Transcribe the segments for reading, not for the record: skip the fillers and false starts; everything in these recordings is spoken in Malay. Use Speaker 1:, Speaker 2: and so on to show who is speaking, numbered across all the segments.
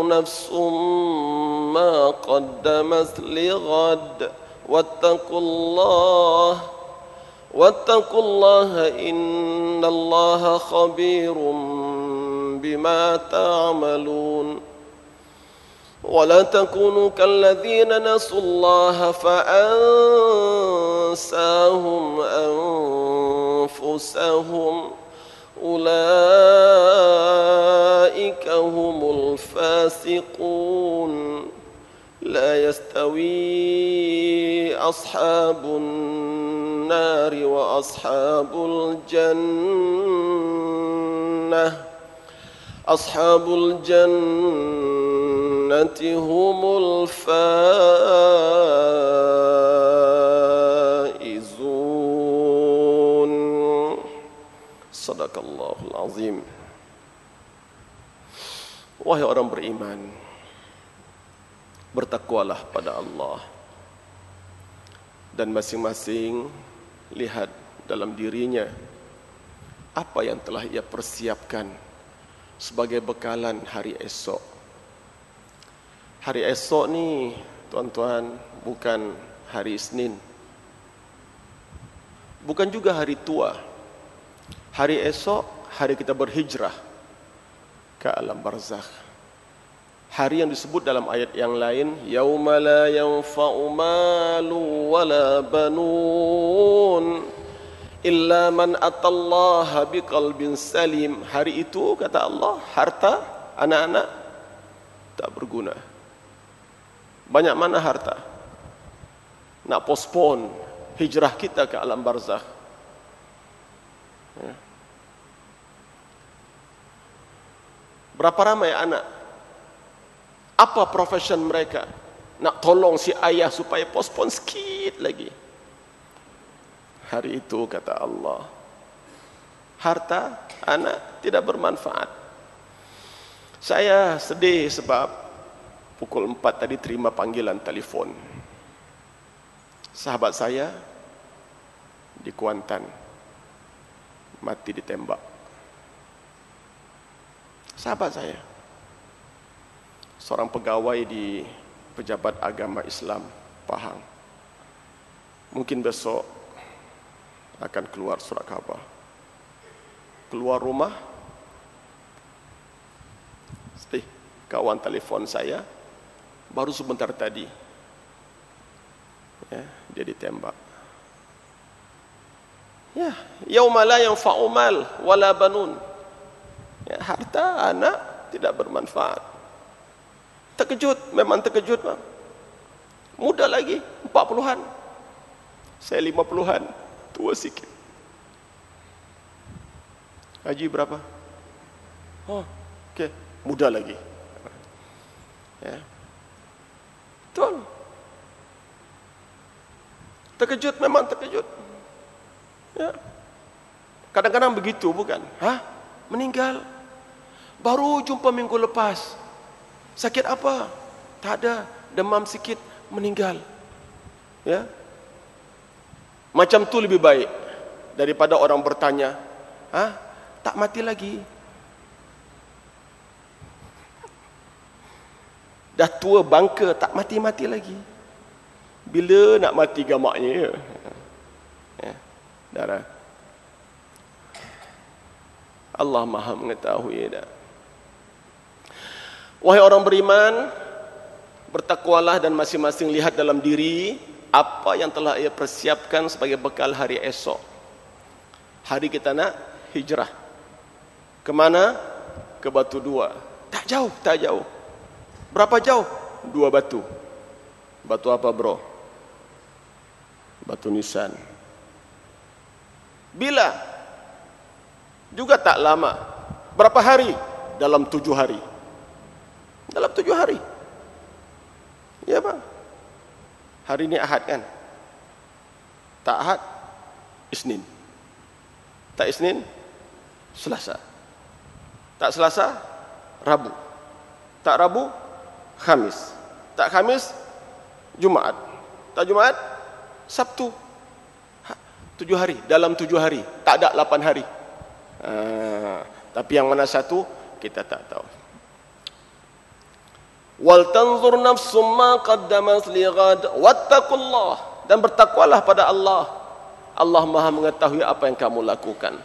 Speaker 1: نفس ما قدمت لغد واتقوا الله إن الله خبير بما تعملون ولا تكونوا كالذين نسوا الله فأنساهم أنفسهم أولئك هم الفاسقون لا يستوي أصحاب النار وأصحاب الجنة هم الفائزون. Sadaqallahul azim. Wahai orang beriman, bertakwalah pada Allah, dan masing-masing lihat dalam dirinya apa yang telah ia persiapkan sebagai bekalan hari esok. Hari esok ni, tuan-tuan, bukan hari Isnin, bukan juga hari tua. Hari esok, hari kita berhijrah ke alam barzakh. Hari yang disebut dalam ayat yang lain, yauma la yanfa'u malu wala banun illa man atallaha biqalbin salim. Hari itu, kata Allah, harta, anak-anak tak berguna. Banyak mana harta? Nak postpone hijrah kita ke alam barzakh. Berapa ramai anak? Apa profession mereka? Nak tolong si ayah supaya postpone sikit lagi. Hari itu, kata Allah, harta anak tidak bermanfaat. Saya sedih sebab pukul 4 tadi terima panggilan telefon. Sahabat saya di Kuantan mati ditembak. Sahabat saya, seorang pegawai di Pejabat Agama Islam Pahang. Mungkin besok akan keluar surat khabar. Keluar rumah, kawan telefon saya baru sebentar tadi, dia ditembak. Yauma la yanfa'u mal wala banun. Harta anak tidak bermanfaat. Terkejut, memang terkejut, bang. Muda lagi, 40-an. Saya 50-an, tua sikit. Haji berapa? Oh, okey, muda lagi. Betul. Terkejut, memang terkejut. Kadang-kadang begitu, bukan? Meninggal. Baru jumpa minggu lepas. Sakit apa? Tak ada. Demam sikit, meninggal. Macam tu lebih baik daripada orang bertanya, tak mati lagi. Dah tua bangka, tak mati-mati lagi. Bila nak mati gamaknya? Darah. Allah Maha mengetahui dah. Wahai orang beriman, bertakwalah dan masing-masing lihat dalam diri apa yang telah ia persiapkan sebagai bekal hari esok. Hari kita nak hijrah. Kemana? Ke Batu Dua. Tak jauh, tak jauh. Berapa jauh? 2 batu. Batu apa, bro? Batu nisan. Bila? Juga tak lama. Berapa hari? Dalam 7 hari. Dalam 7 hari. Ya, bang. Hari ini Ahad kan? Tak Ahad, Isnin. Tak Isnin, Selasa. Tak Selasa, Rabu. Tak Rabu, Khamis. Tak Khamis, Jumaat. Tak Jumaat, Sabtu. 7 hari. Dalam 7 hari. Tak ada 8 hari. Tapi yang mana satu, kita tak tahu. Wal tanzur nafsum ma qaddamat lighad wattaqullah, dan bertakwalah pada Allah. Allah Maha mengetahui apa yang kamu lakukan.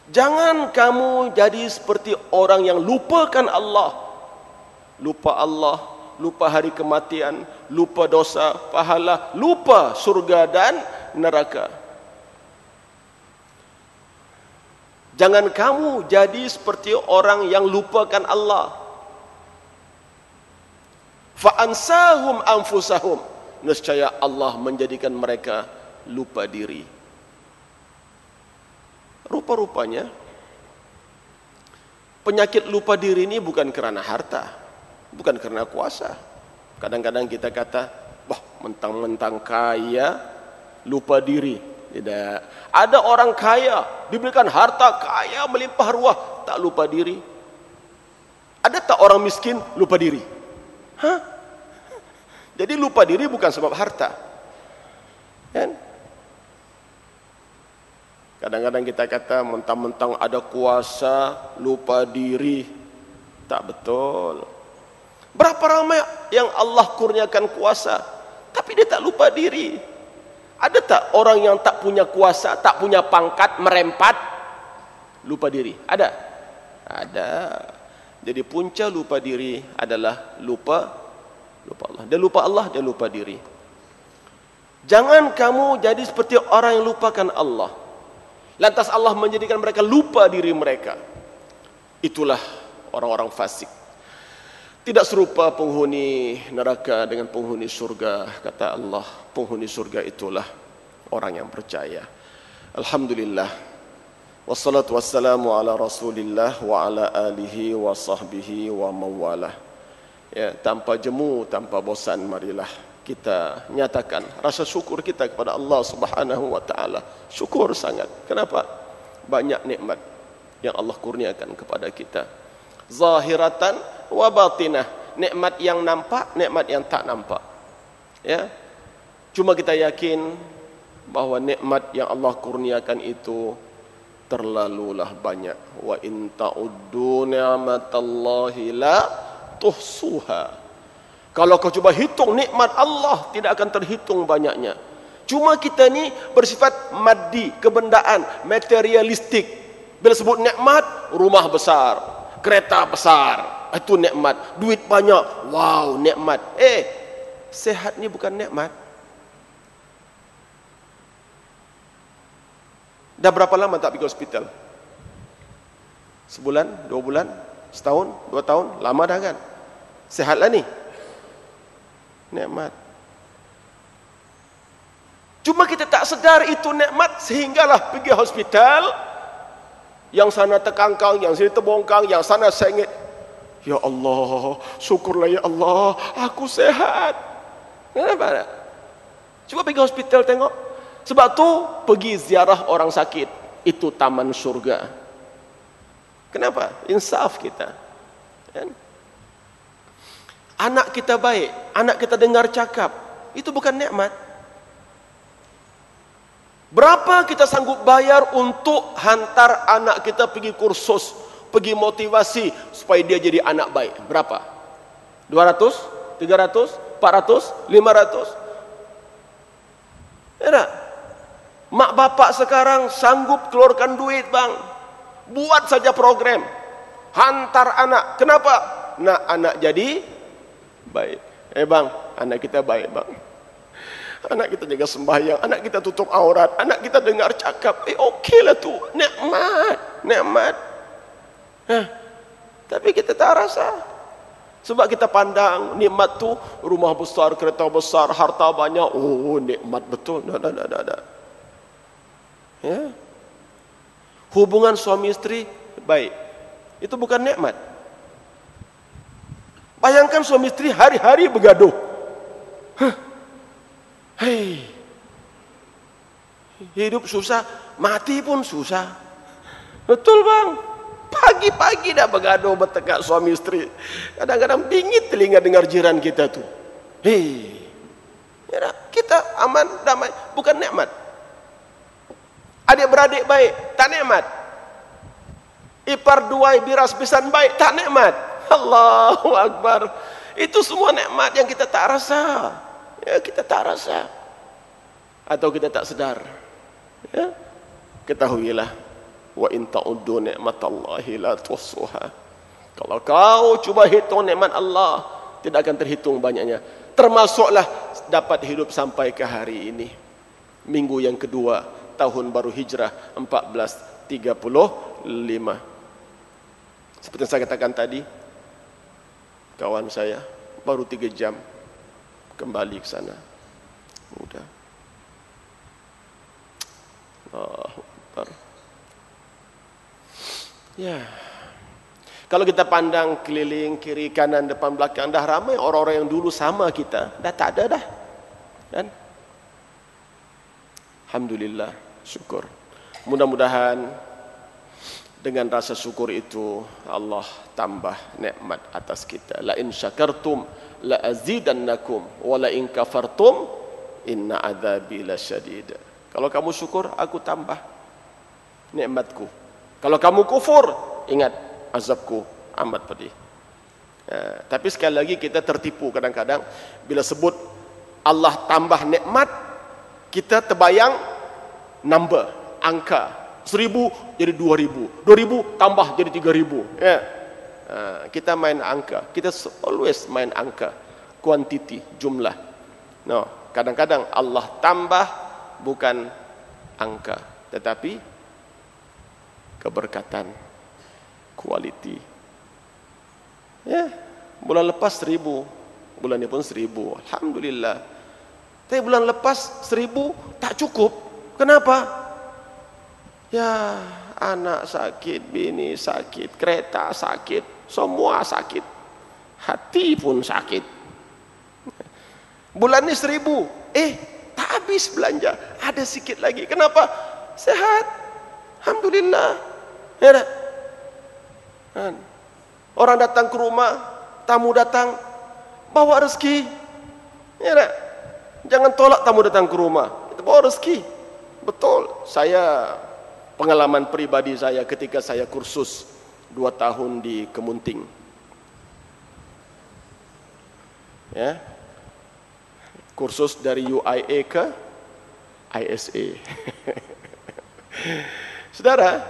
Speaker 1: Jangan kamu jadi seperti orang yang lupakan Allah. Lupa Allah, lupa hari kematian, lupa dosa, pahala, lupa surga dan neraka. Jangan kamu jadi seperti orang yang lupakan Allah. Fa'ansahum anfusahum, nescaya Allah menjadikan mereka lupa diri. Rupa-rupanya penyakit lupa diri ini bukan kerana harta, bukan kerana kuasa. Kadang-kadang kita kata, wah, mentang-mentang kaya lupa diri. Tidak. Ada orang kaya, diberikan harta kaya melimpah ruah, tak lupa diri. Ada tak orang miskin lupa diri? Hah? Jadi lupa diri bukan sebab harta. Kan? Kadang-kadang kita kata mentang-mentang ada kuasa lupa diri. Tak betul. Berapa ramai yang Allah kurniakan kuasa tapi dia tak lupa diri? Ada tak orang yang tak punya kuasa, tak punya pangkat, merempat, lupa diri? Ada? Ada. Jadi punca lupa diri adalah lupa Allah. Dia lupa Allah, dia lupa diri. Jangan kamu jadi seperti orang yang lupakan Allah, lantas Allah menjadikan mereka lupa diri mereka. Itulah orang-orang fasik. Tidak serupa penghuni neraka dengan penghuni surga. Kata Allah, penghuni surga itulah orang yang percaya. Alhamdulillah, wassalatu wassalamu ala rasulillah wa ala alihi wa sahbihi wa mawalah. Ya, tanpa jemu, tanpa bosan, marilah kita nyatakan rasa syukur kita kepada Allah Subhanahu wa taala. Syukur sangat. Kenapa? Banyak nikmat yang Allah kurniakan kepada kita. Zahiratan wa batinah. Nikmat yang nampak, nikmat yang tak nampak. Ya. Cuma kita yakin bahwa nikmat yang Allah kurniakan itu terlalulah banyak. Wa in ta'uddu ni'matallahi la tuhsuha. Kalau kau cuba hitung nikmat Allah, tidak akan terhitung banyaknya. Cuma kita ni bersifat maddi, kebendaan, materialistik. Bila sebut nikmat, rumah besar, kereta besar, itu nikmat. Duit banyak, wow, nikmat. Sehat ni bukan nikmat. Dah berapa lama tak pergi hospital? Sebulan, 2 bulan, setahun, 2 tahun, lama dah kan? Sehatlah ni. Nikmat. Cuma kita tak sedar itu nikmat, sehinggalah pergi hospital, yang sana terkangkang, yang sini terbongkang, yang sana sengit. Ya Allah, syukurlah ya Allah, aku sehat. Kenapa tak? Cuba pergi hospital tengok. Sebab tu pergi ziarah orang sakit, itu taman surga. Kenapa? Insaf kita. Kan? Anak kita baik, anak kita dengar cakap, itu bukan nikmat. Berapa kita sanggup bayar untuk hantar anak kita pergi kursus, pergi motivasi supaya dia jadi anak baik? Berapa? 200? 300? 400? 500? Ya tak? Mak bapak sekarang sanggup keluarkan duit, bang. Buat saja program, hantar anak. Kenapa? Nak anak jadi baik. Bang, anak kita baik, bang. Anak kita jaga sembahyang, anak kita tutup aurat, anak kita dengar cakap. Okeylah tu, nikmat, nikmat. Tapi kita tak rasa. Sebab kita pandang nikmat tu rumah besar, kereta besar, harta banyak. Oh, nikmat betul. Dah. Ya. Hubungan suami isteri baik, itu bukan nikmat. Bayangkan suami isteri hari-hari bergaduh. Hei, hidup susah, mati pun susah. Betul bang. Pagi-pagi dah bergaduh bertekak suami isteri. Kadang-kadang bingit telinga dengar jiran kita tu. Hei, ya, kita aman, damai, bukan nikmat. Adik-beradik baik, tak nikmat. Ipar duai biras pisan baik, tak nikmat. Allahu Akbar. Itu semua nikmat yang kita tak rasa. Ya, kita tak rasa. Atau kita tak sedar. Ya. Ketahuilah, wa in ta'uddu ni'matallahi la tuhsuha. Kalau kau cuba hitung nikmat Allah, tidak akan terhitung banyaknya. Termasuklah dapat hidup sampai ke hari ini. Minggu yang kedua tahun baru Hijrah 1435. Seperti yang saya katakan tadi, kawan saya baru 3 jam kembali ke sana. Mudah. Allahu Akbar. Ya. Kalau kita pandang keliling, kiri, kanan, depan, belakang, dah ramai orang-orang yang dulu sama kita. Dah tak ada dah. Dan alhamdulillah, syukur. Mudah-mudahan dengan rasa syukur itu Allah tambah nikmat atas kita. La in syakartum la azidannakum wa la in kafartum inna adzabi lasyadid. Kalau kamu syukur, aku tambah nikmatku. Kalau kamu kufur, ingat azabku amat pedih. Tapi sekali lagi kita tertipu kadang-kadang bila sebut Allah tambah nikmat, kita terbayang number, angka. 1000 jadi 2000, 2000 tambah jadi 3000. Ya. Kita main angka, kita always main angka, quantity, jumlah. No, kadang-kadang Allah tambah bukan angka, tetapi keberkatan, quality. Ya, bulan lepas 1000, bulan ini pun 1000, alhamdulillah. Tapi bulan lepas 1000 tak cukup. Kenapa? Ya, anak sakit, bini sakit, kereta sakit, semua sakit, hati pun sakit. Bulan ini 1000, tak habis belanja, ada sikit lagi. Kenapa? Sehat, alhamdulillah. Ya, kan? Orang datang ke rumah, tamu datang, bawa rezeki. Ya, tak? Jangan tolak tamu datang ke rumah, itu bawa rezeki. Betul. Saya, pengalaman pribadi saya ketika saya kursus 2 tahun di Kemunting. Ya. Kursus dari UIA ke ISA. Saudara,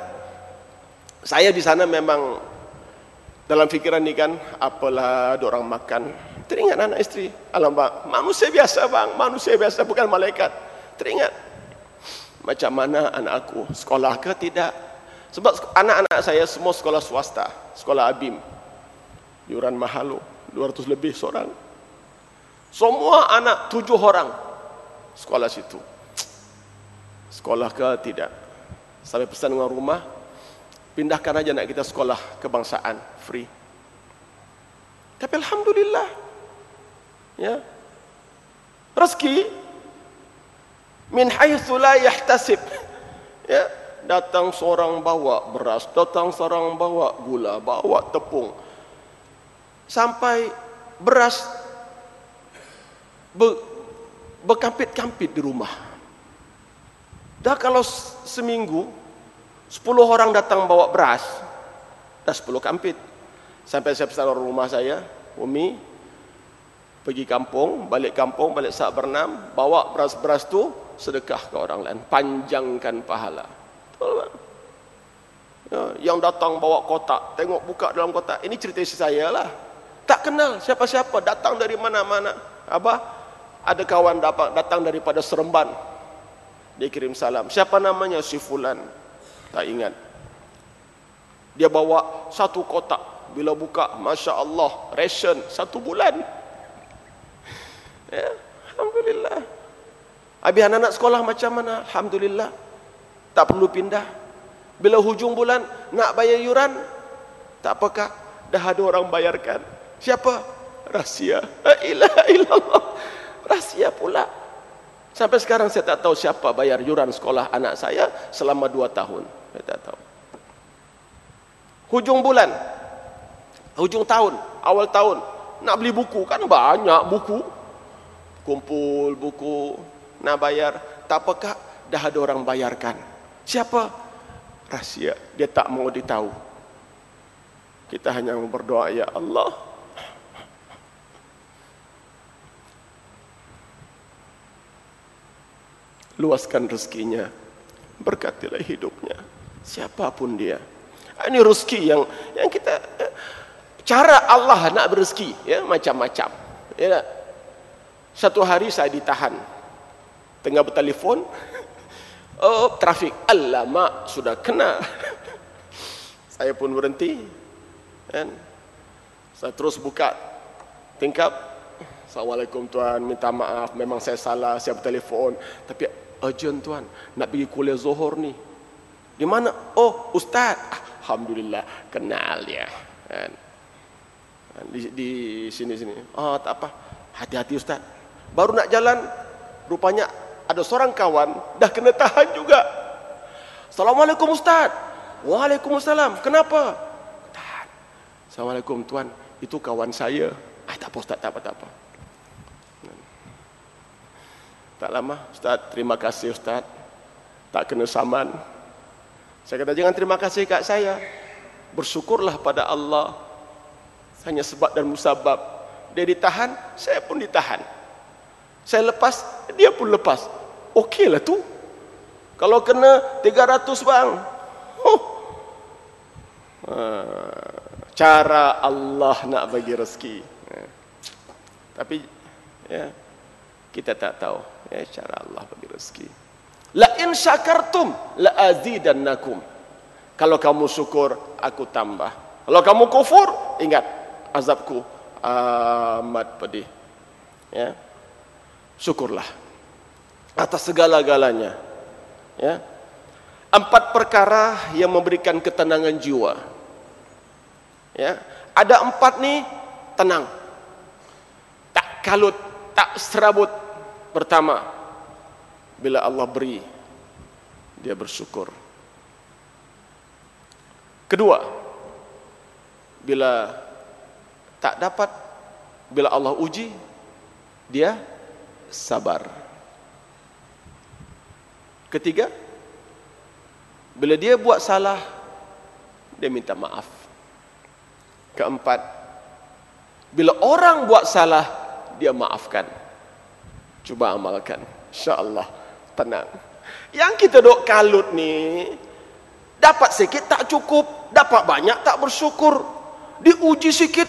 Speaker 1: saya di sana memang dalam fikiran ini kan, apalah ada orang makan. Teringat anak istri, alam bang, manusia biasa bang, manusia biasa, bukan malaikat. Teringat, macam mana anak aku, sekolah ke tidak? Sebab anak-anak saya semua sekolah swasta, sekolah ABIM. Yuran mahal, 200 lebih seorang. Semua anak 7 orang sekolah situ. Sekolah ke tidak? Sampai pesan dengan rumah, pindahkan aja anak kita sekolah kebangsaan, free. Tapi alhamdulillah, ya, rezeki min haitsu la yahtasib. Ya, datang seorang bawa beras, datang seorang bawa gula, bawa tepung. Sampai beras berkampit-kampit di rumah. Dah kalau seminggu 10 orang datang bawa beras, dah 10 kampit. Sampai saya pesan orang rumah saya, Umi, pergi kampung, balik saat bernam, bawa beras-beras tu sedekah ke orang lain, panjangkan pahala. Betul kan? Ya, yang datang bawa kotak, tengok buka dalam kotak, ini cerita isteri saya lah. Tak kenal siapa-siapa, datang dari mana-mana. Abah, ada kawan datang daripada Seremban. Dia kirim salam. Siapa namanya? Si Fulan. Tak ingat. Dia bawa 1 kotak. Bila buka, Masya Allah, ration 1 bulan. Ya, alhamdulillah. Habis anak-anak sekolah macam mana? Alhamdulillah. Tak perlu pindah. Bila hujung bulan, nak bayar yuran, tak apakah, dah ada orang bayarkan. Siapa? Rahsia. La ilaha illallah. Rahsia pula. Sampai sekarang saya tak tahu siapa bayar yuran sekolah anak saya selama 2 tahun. Saya tak tahu. Hujung bulan, hujung tahun, awal tahun, nak beli buku, kan banyak buku. Kumpul buku, nak bayar, tak apakah, dah ada orang bayarkan. Siapa? Rahsia. Dia tak mau ditahu. Kita hanya berdoa, ya Allah, luaskan rezekinya, berkatilah hidupnya, siapapun dia. Ini rezeki yang kita, cara Allah nak berezeki, ya, macam-macam. Ya, satu hari saya ditahan, tengah bertelefon, oh trafik, alamak sudah kena. Saya pun berhenti, kan? Saya terus buka tingkap, Assalamualaikum tuan, minta maaf, memang saya salah, saya bertelefon, tapi urgent tuan, nak pergi kuliah Zuhur ni. Di mana? Oh ustaz, alhamdulillah kenal dia, kan? Di sini. Oh tak apa, hati-hati ustaz. Baru nak jalan, rupanya ada seorang kawan dah kena tahan juga. Assalamualaikum ustaz. Waalaikumsalam. Kenapa? Tahan. Assalamualaikum tuan, itu kawan saya. Tak apa ustaz, tak apa. Tak lama, ustaz, terima kasih ustaz, tak kena saman. Saya kata, jangan terima kasih kat saya, bersyukurlah pada Allah. Hanya sebab dan musabab. Dia ditahan, saya pun ditahan. Saya lepas, dia pun lepas. Okeylah tu. Kalau kena 300 bang, cara Allah nak bagi rezeki. Tapi ya, kita tak tahu, ya, cara Allah bagi rezeki. La in syakartum la azidannakum. Kalau kamu syukur, aku tambah. Kalau kamu kufur, ingat azabku amat pedih. Ya. Syukurlah atas segala-galanya. Ya. 4 perkara yang memberikan ketenangan jiwa. Ya. Ada 4 nih, tenang, tak kalut, tak serabut. Pertama, bila Allah beri, dia bersyukur. Kedua, bila tak dapat, bila Allah uji, dia sabar. Ketiga, bila dia buat salah, dia minta maaf. Keempat, bila orang buat salah, dia maafkan. Cuba amalkan, insya-Allah tenang. Yang kita dok kalut ni, dapat sikit tak cukup, dapat banyak tak bersyukur, diuji sikit,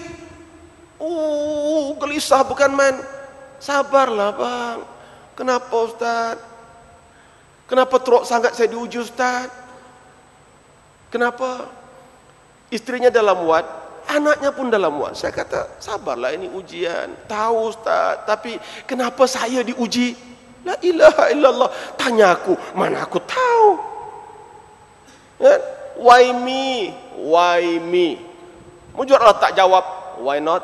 Speaker 1: gelisah bukan main. Sabarlah bang. Kenapa ustaz? Kenapa teruk sangat saya diuji ustaz? Kenapa? Istrinya dalam wad, anaknya pun dalam wad. Saya kata, sabarlah, ini ujian. Tahu ustaz, tapi kenapa saya diuji? La ilaha illallah. Tanya aku, mana aku tahu? Ya? Why me? Why me? Mujur Allah tak jawab, why not?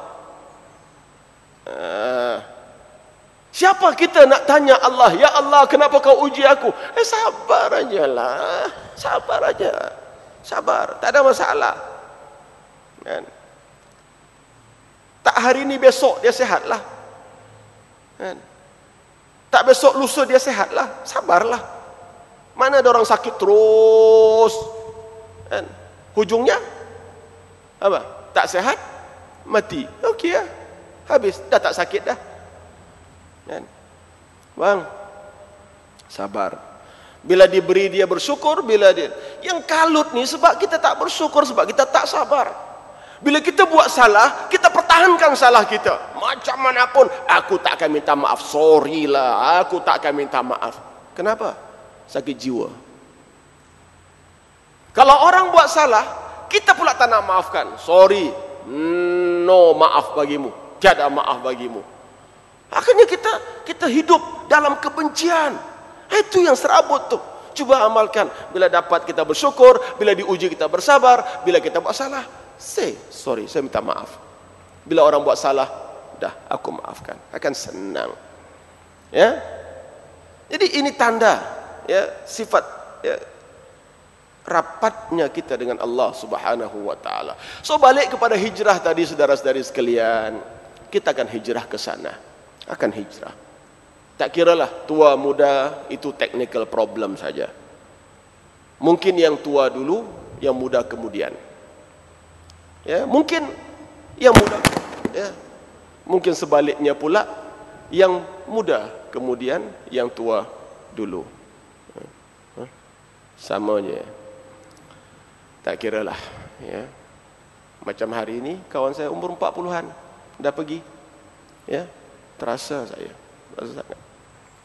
Speaker 1: Siapa kita nak tanya Allah, ya Allah kenapa kau uji aku? Sabar aja lah, sabar aja, sabar, tak ada masalah. Kan? Tak hari ni besok dia sehatlah. Kan? Tak besok lusa dia sehatlah, sabarlah. Mana ada orang sakit terus, kan? Hujungnya apa? Tak sehat, mati. Okey lah, habis, dah tak sakit dah. Kan? Bang, sabar. Bila diberi dia bersyukur, bila dia yang kalut ni sebab kita tak bersyukur, sebab kita tak sabar. Bila kita buat salah, kita pertahankan salah kita. Macam mana pun, aku tak akan minta maaf. Sorry lah, aku tak akan minta maaf. Kenapa? Sakit jiwa. Kalau orang buat salah, kita pula tak nak maafkan. Sorry, no maaf bagimu, tiada maaf bagimu. Akhirnya kita hidup dalam kebencian. Itu yang serabut tu. Coba amalkan. Bila dapat kita bersyukur, bila diuji kita bersabar, bila kita buat salah, say sorry, saya minta maaf. Bila orang buat salah, dah aku maafkan. Akan senang. Ya. Jadi ini tanda, ya, sifat, ya, rapatnya kita dengan Allah Subhanahu wa taala. So balik kepada hijrah tadi, saudara-saudari sekalian, kita akan hijrah ke sana. Akan hijrah. Tak kiralah tua muda, itu technical problem saja. Mungkin yang tua dulu, yang muda kemudian. Ya, mungkin yang muda, ya. Mungkin sebaliknya pula, yang muda kemudian yang tua dulu. Sama je. Tak kira lah, ya. Macam hari ini kawan saya umur 40-an dah pergi, ya. Terasa saya, terasa sangat,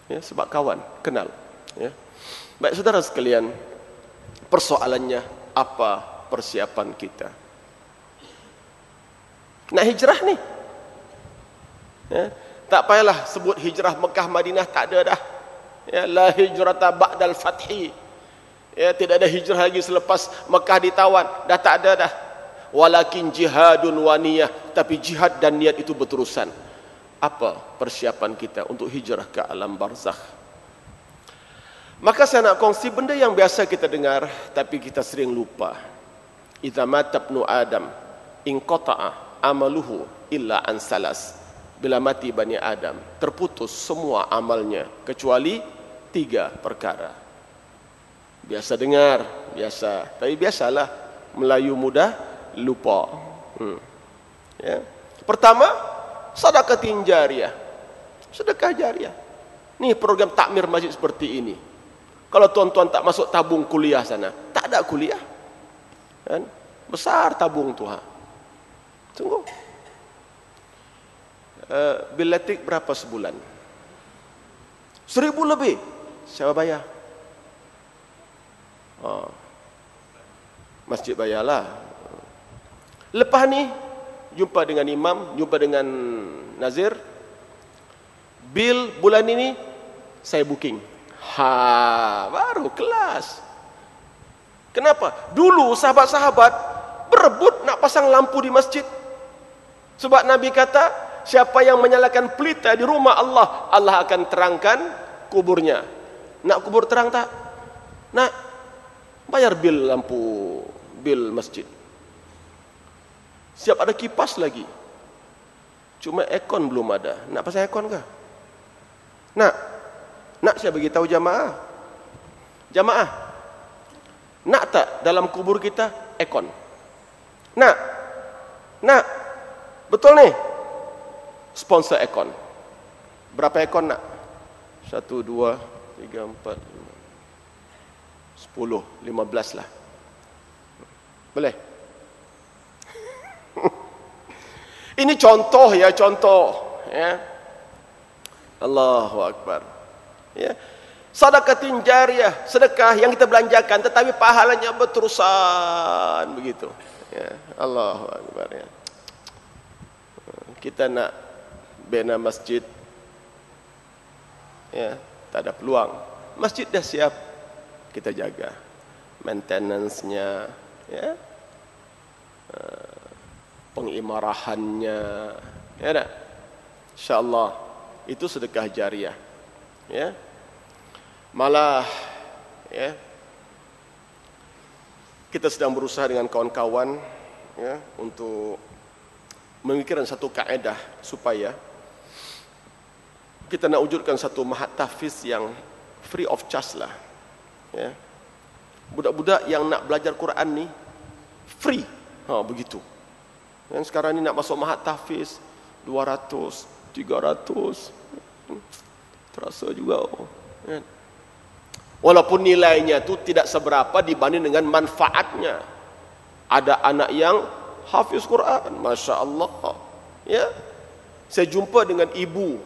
Speaker 1: ya, sebab kawan, kenal, ya. Baik saudara sekalian, persoalannya apa persiapan kita nak hijrah ni, ya. Tak payahlah sebut hijrah Mekah Madinah, tak ada dah, ya. La hijrata ba'dal fathi, ya, tidak ada hijrah lagi selepas Mekah ditawan, dah tak ada dah. Walakin jihadun wa niyah, tapi jihad dan niat itu berterusan. Apa persiapan kita untuk hijrah ke alam barzakh? Maka saya nak kongsi benda yang biasa kita dengar tapi kita sering lupa. Idza mata ibnu Adam inqata'a amaluhu illa an salas. Bila mati Bani Adam, terputus semua amalnya kecuali 3 perkara. Biasa dengar, biasa, tapi biasalah Melayu mudah lupa. Ya. Pertama, sedekah jariah. Sedekah jariah. Ni program takmir masjid seperti ini. Kalau tuan-tuan tak masuk tabung kuliah sana, tak ada kuliah. Kan? Besar tabung tu, ha. Tunggu. Bil elektrik berapa sebulan? 1,000 lebih. Siapa bayar? Masjid bayarlah. Lepas ni jumpa dengan imam, jumpa dengan nazir, bil bulan ini saya booking. Baru kelas. Kenapa? Dulu sahabat-sahabat berebut nak pasang lampu di masjid. Sebab Nabi kata, siapa yang menyalakan pelita di rumah Allah, Allah akan terangkan kuburnya. Nak kubur terang tak? Nak? Bayar bil lampu, bil masjid. Siap ada kipas lagi. Cuma aircon belum ada. Nak pasang aircon ke? Nak saya bagi tahu jamaah. Jamaah, nak tak dalam kubur kita aircon? Nak. Betul ni? Sponsor aircon. Berapa aircon nak? 1, 2, 3, 4, 5, 10, 15 lah. Boleh? Ini contoh ya, contoh, ya. Allahu Akbar. Ya. Sedekah jariah, sedekah yang kita belanjakan tetapi pahalanya berterusan begitu. Ya, Allahu Akbar, ya. Kita nak bina masjid, ya, tak ada peluang. Masjid dah siap, kita jaga maintenance-nya, ya. Pengimarahannya, ya tak? InsyaAllah itu sedekah jariah, ya. Malah, ya, kita sedang berusaha dengan kawan-kawan, ya, untuk memikirkan satu kaedah supaya kita nak wujudkan satu mahat tahfiz yang free of charge lah, ya. Budak-budak yang nak belajar Quran ni free, begitu. Dan sekarang ni nak masuk mahat tahfiz 200, 300, terasa juga, ya. Walaupun nilainya tu tidak seberapa dibanding dengan manfaatnya. Ada anak yang hafiz Quran, Masya Allah, ya. Saya jumpa dengan ibu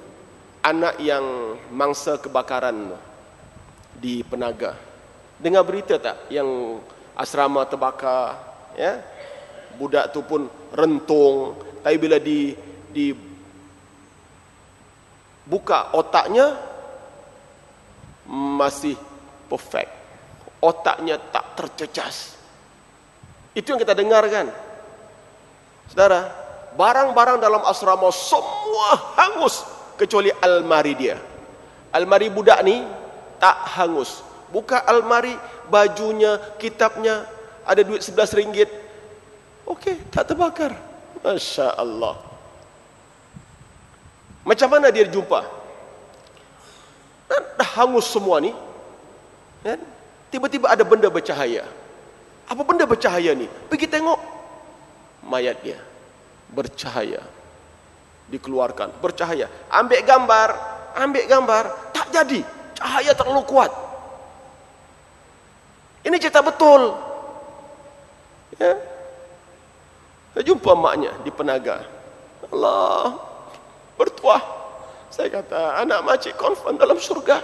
Speaker 1: anak yang mangsa kebakaran di Penaga. Dengar berita tak yang asrama terbakar, ya? Budak tu pun rentung, tapi bila dibuka otaknya masih perfect. Otaknya tak tercecas. Itu yang kita dengar kan. Saudara, barang-barang dalam asrama semua hangus kecuali almari dia. Almari budak ni tak hangus. Buka almari, bajunya, kitabnya, ada duit RM11. Okey, tak terbakar. Masya Allah. Macam mana dia jumpa? Dah hangus semua ni, kan? Tiba-tiba ada benda bercahaya. Apa benda bercahaya ni? Pergi tengok, mayat dia bercahaya, dikeluarkan bercahaya. Ambil gambar, tak jadi. Cahaya terlalu kuat. Ini cerita betul. Ya. Saya jumpa maknya di Penaga. Allah, bertuah. Saya kata, anak makcik confirm dalam surga.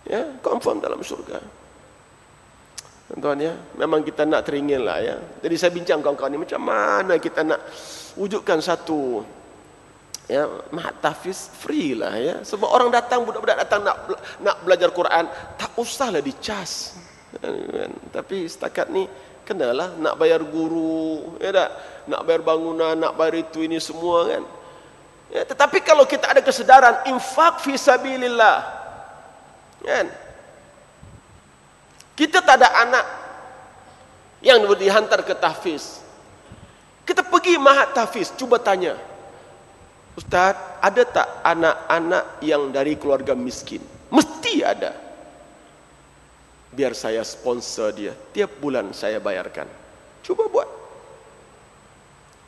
Speaker 1: Ya, confirm dalam surga. Tuan ya, memang kita nak teringin lah ya. Jadi saya bincang kawan-kawan ni, macam mana kita nak wujudkan satu ya, mahat tahfiz free lah ya. Sebab orang datang, budak-budak datang nak belajar Quran, tak usahlah dicas. Tapi setakat ni kenalah nak bayar guru, ya tak? Nak bayar bangunan, nak bayar itu ini semua kan. Ya, tetapi kalau kita ada kesedaran infak fi sabilillah, kan? Kita tak ada anak yang dihantar ke tahfiz. Kita pergi mahat tahfiz, cuba tanya, Ustaz, ada tak anak-anak yang dari keluarga miskin? Mesti ada. Biar saya sponsor dia, tiap bulan saya bayarkan. Cuba buat.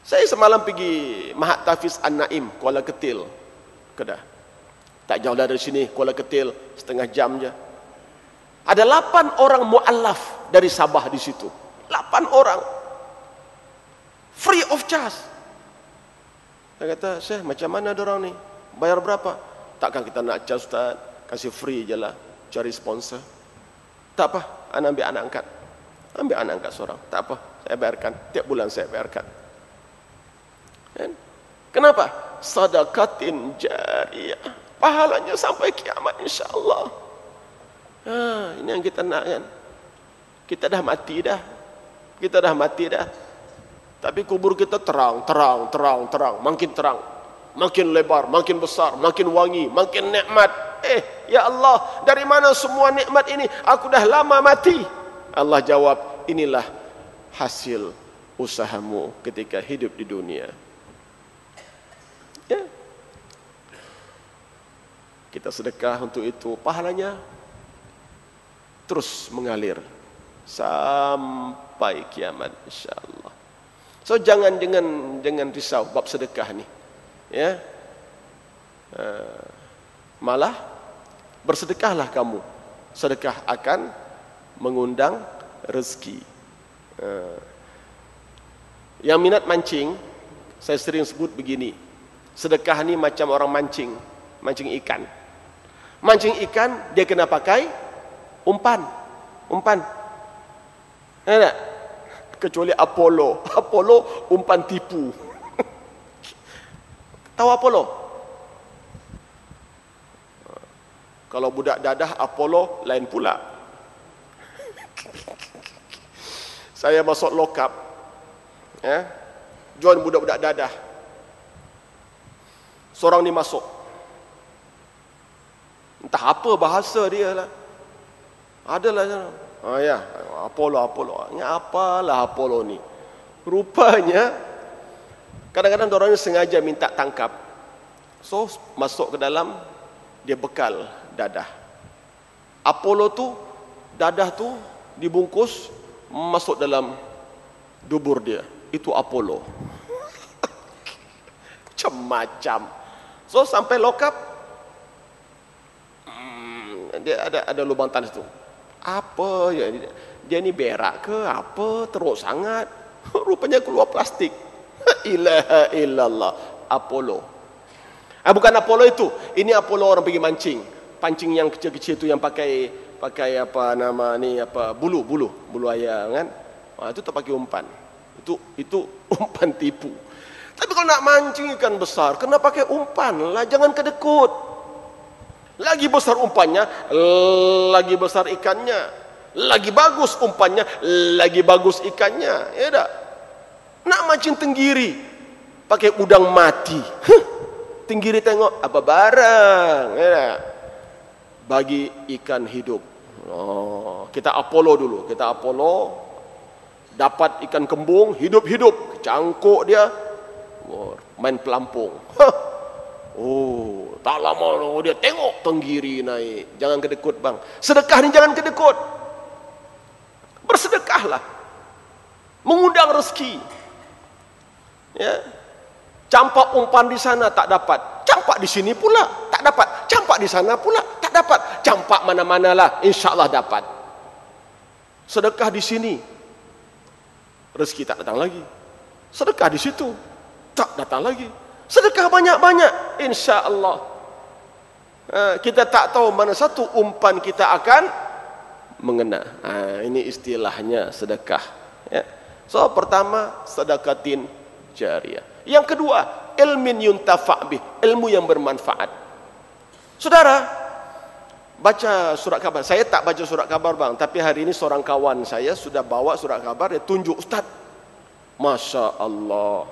Speaker 1: Saya semalam pergi mahat tahfiz An-Naim, Kuala Ketil, Kedah. Tak jauh dari sini, Kuala Ketil, setengah jam je. Ada 8 orang mu'allaf dari Sabah di situ. 8 orang. Free of charge. Saya kata, Syekh, macam mana dorang ni? Bayar berapa? Takkan kita nak charge, Ustaz? Kasih free je lah. Cari sponsor. Tak apa, anak ambil anak angkat. Ambil anak angkat seorang. Tak apa, saya bayarkan. Tiap bulan saya bayarkan. Kan? Kenapa? Sadaqatin jariyah. Pahalanya sampai kiamat insyaAllah. Ini yang kita nak kan. Kita dah mati dah. Kita dah mati dah. Tapi kubur kita terang. Makin terang. Makin lebar, makin besar, makin wangi, makin nikmat. Ya Allah, dari mana semua nikmat ini? Aku dah lama mati. Allah jawab, inilah hasil usahamu ketika hidup di dunia. Ya. Kita sedekah untuk itu, pahalanya terus mengalir sampai kiamat insyaallah. So jangan risau bab sedekah ni. Ya. Malah bersedekahlah kamu. Sedekah akan mengundang rezeki. Yang minat mancing, saya sering sebut begini. Sedekah ni macam orang mancing ikan. Mancing ikan dia kena pakai umpan. Ya tak? Kecuali Apollo umpan tipu. Tahu Apollo? Kalau budak dadah Apollo lain pula. Saya masuk lokap, ya, join budak-budak dadah. Seorang ni masuk, entah apa bahasa dia lah. Adalah ya, Apollo. Ini apalah Apollo ni? Rupanya kadang-kadang orang sengaja minta tangkap. So masuk ke dalam, dia bekal dadah. Apollo tu, dadah tu dibungkus masuk dalam dubur dia. Itu Apollo. Macam-macam. So sampai lokap, dia ada lubang tanah tu. Apa ya? Dia ni berak ke apa? Teruk sangat. Rupanya keluar plastik. Ilaha illallah. Apollo. Bukan Apollo itu. Ini Apollo orang pergi mancing. Pancing yang kecil-kecil tu yang pakai apa nama ni, apa bulu ayam kan. Itu tak pakai umpan. Itu umpan tipu. Tapi kalau nak mancing ikan besar, kena pakai umpan lah, jangan kedekut. Lagi besar umpannya, lagi besar ikannya. Lagi bagus umpannya, lagi bagus ikannya. Ya tak? Nak mancing tenggiri, pakai udang mati. Tenggiri tengok apa barang, ya tak? Bagi ikan hidup. Kita Apollo dulu. Kita Apollo dapat ikan kembung hidup-hidup, cangkuk dia, main pelampung. Tak lama dia tengok tenggiri naik. Jangan kedekut bang. Sedekah ni jangan kedekut. Bersedekahlah, mengundang rezeki. Ya, campak umpan di sana tak dapat, campak di sini pula tak dapat, campak di sana pula tak tak dapat, campak mana-manalah, insya-Allah dapat. Sedekah di sini, rezeki tak datang lagi. Sedekah di situ, tak datang lagi. Sedekah banyak-banyak, insya-Allah. Kita tak tahu mana satu umpan kita akan mengena. Ini istilahnya sedekah. Ya. So pertama, sedekatin jariyah. Yang kedua, ilmin yuntafa' bih, ilmu yang bermanfaat. Saudara, baca surat khabar. Saya tak baca surat khabar bang, tapi hari ini seorang kawan saya sudah bawa surat khabar, dia tunjuk, Ustaz, Masya Allah,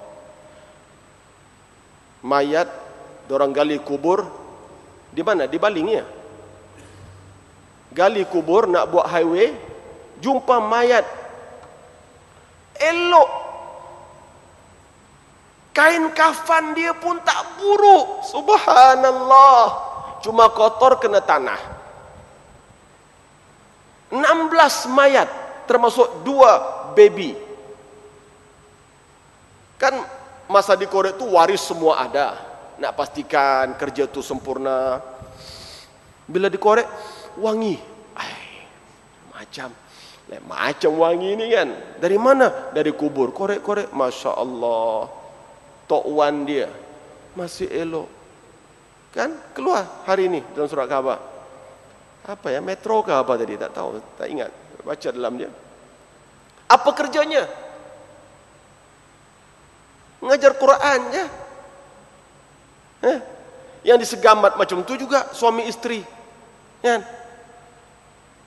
Speaker 1: mayat dorang gali kubur di mana? Di Balingnya. Gali kubur nak buat highway, jumpa mayat elok, kain kafan dia pun tak buruk, subhanallah, cuma kotor kena tanah. 16 mayat termasuk 2 baby. Kan masa dikorek tu waris semua ada, nak pastikan kerja tu sempurna. Bila dikorek wangi, macam wangi ni kan, dari mana? Dari kubur. Korek-korek, Masya Allah, Tok Wan dia masih elok kan, keluar hari ini dalam surat khabar. Apa ya, Metro ke apa tadi, tak tahu, tak ingat, baca dalam dia. Apa kerjanya? Mengajar Quran je. Yang disegamat macam tu juga suami isteri kan?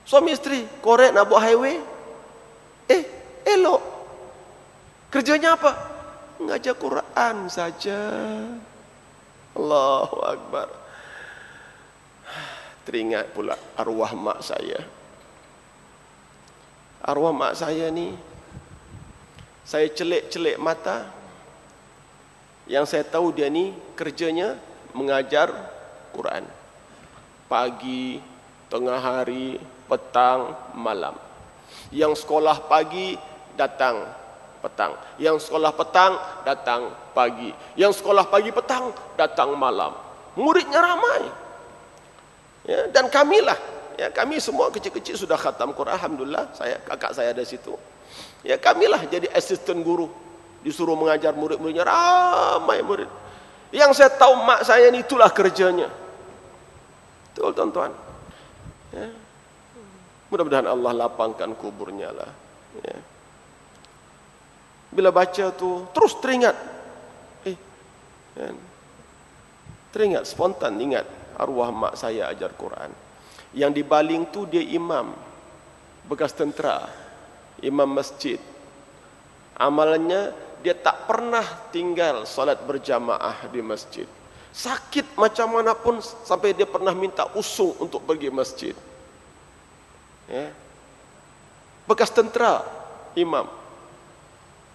Speaker 1: Suami isteri korek nak buat highway, elok. Kerjanya apa? Mengajar Quran saja. Allahu Akbar. Teringat pula arwah mak saya. Arwah mak saya ni, saya celik-celik mata, yang saya tahu dia ni kerjanya mengajar Quran. Pagi, tengah hari, petang, malam. Yang sekolah pagi datang petang, yang sekolah petang datang pagi, yang sekolah pagi petang datang malam. Muridnya ramai. Ya, dan kamilah, ya, kami semua kecil-kecil sudah khatam Quran, alhamdulillah. Kakak saya ada situ. Ya, kamilah jadi asisten guru, disuruh mengajar murid-muridnya, ramai murid. Yang saya tahu mak saya ni itulah kerjanya. Betul tuan-tuan. Ya. Mudah-mudahan Allah lapangkan kuburnya lah. Ya. Bila baca tu terus teringat, teringat, spontan ingat arwah mak saya ajar Quran. Yang di Baling tu dia imam bekas tentera, imam masjid. Amalannya dia tak pernah tinggal solat berjamaah di masjid. Sakit macam mana pun sampai dia pernah minta usung untuk pergi masjid. Ya. Bekas tentera, imam.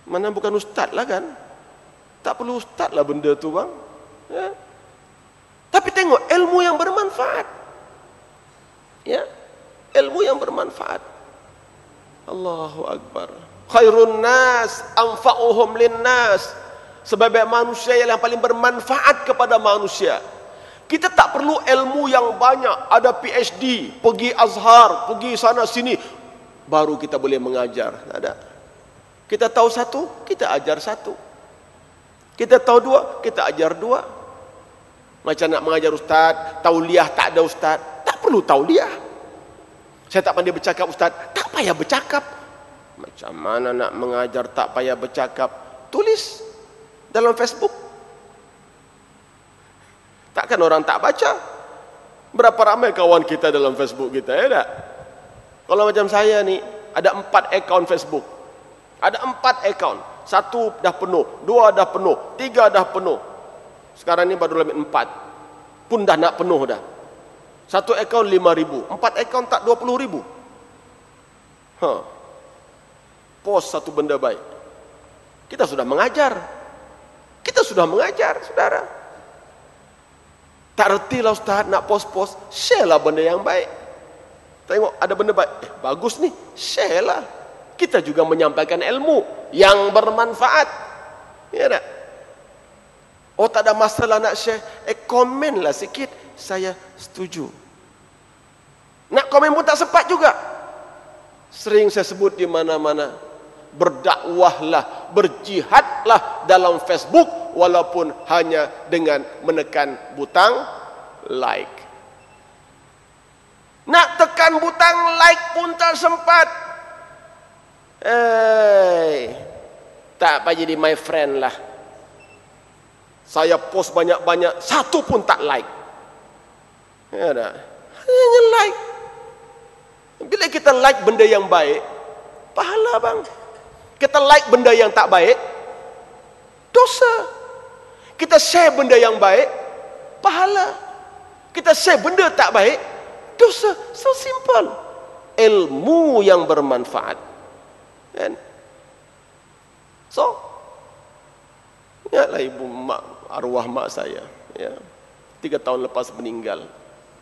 Speaker 1: Mana bukan ustaz lah kan? Tak perlu ustaz lah benda tu bang. Ya. Tapi tengok ilmu yang bermanfaat. Ya, ilmu yang bermanfaat. Allahu Akbar. Khairun nas anfa'uhum linnas. Sebaik manusia yang paling bermanfaat kepada manusia. Kita tak perlu ilmu yang banyak, ada PhD, pergi Azhar, pergi sana sini, baru kita boleh mengajar. Tak ada. Kita tahu satu, kita ajar satu. Kita tahu dua, kita ajar dua. Macam nak mengajar ustaz, tauliah tak ada ustaz, tak perlu tauliah. Saya tak pandai bercakap ustaz, tak payah bercakap. Macam mana nak mengajar tak payah bercakap? Tulis dalam Facebook. Takkan orang tak baca? Berapa ramai kawan kita dalam Facebook kita, ya tak? Kalau macam saya ni, ada 4 akaun Facebook. Ada 4 akaun. 1 dah penuh, 2 dah penuh, 3 dah penuh. Sekarang ni baru lebih 4. Pun dah nak penuh dah. 1 akaun 5,000. 4 akaun tak 20,000. Post satu benda baik. Kita sudah mengajar. Kita sudah mengajar, saudara. Tak reti lah ustaz nak post-post. Share lah benda yang baik. Tengok ada benda baik. Bagus ni. Share lah. Kita juga menyampaikan ilmu yang bermanfaat. Ya tak? Oh tak ada masalah nak share. Komen lah sikit. Saya setuju. komen pun tak sempat juga. Sering saya sebut di mana-mana, berdakwahlah, berjihadlah dalam Facebook walaupun hanya dengan menekan butang like. Nak tekan butang like pun tak sempat. Tak apa jadi my friend lah. Saya post banyak-banyak, satu pun tak like. Ya dah. Hanya like. Bila kita like benda yang baik, pahala bang. Kita like benda yang tak baik, dosa. Kita share benda yang baik, pahala. Kita share benda tak baik, dosa. So simple. Ilmu yang bermanfaat. Kan? So, ingatlah ibu mak, arwah mak saya, ya, 3 tahun lepas meninggal.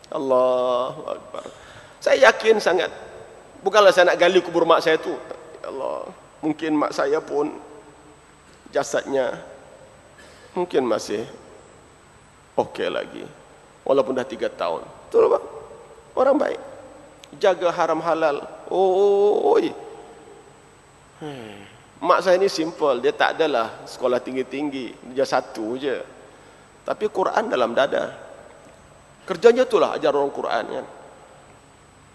Speaker 1: Allahu Akbar. Saya yakin sangat. Bukanlah saya nak gali kubur mak saya tu. Ya Allah, mungkin mak saya pun jasadnya mungkin masih okey lagi. Walaupun dah 3 tahun. Betul tak? Orang baik. Jaga haram halal. Mak saya ni simple. Dia tak adalah sekolah tinggi-tinggi. Dia satu je. Tapi Quran dalam dada. Kerjanya itulah ajar orang Quran kan.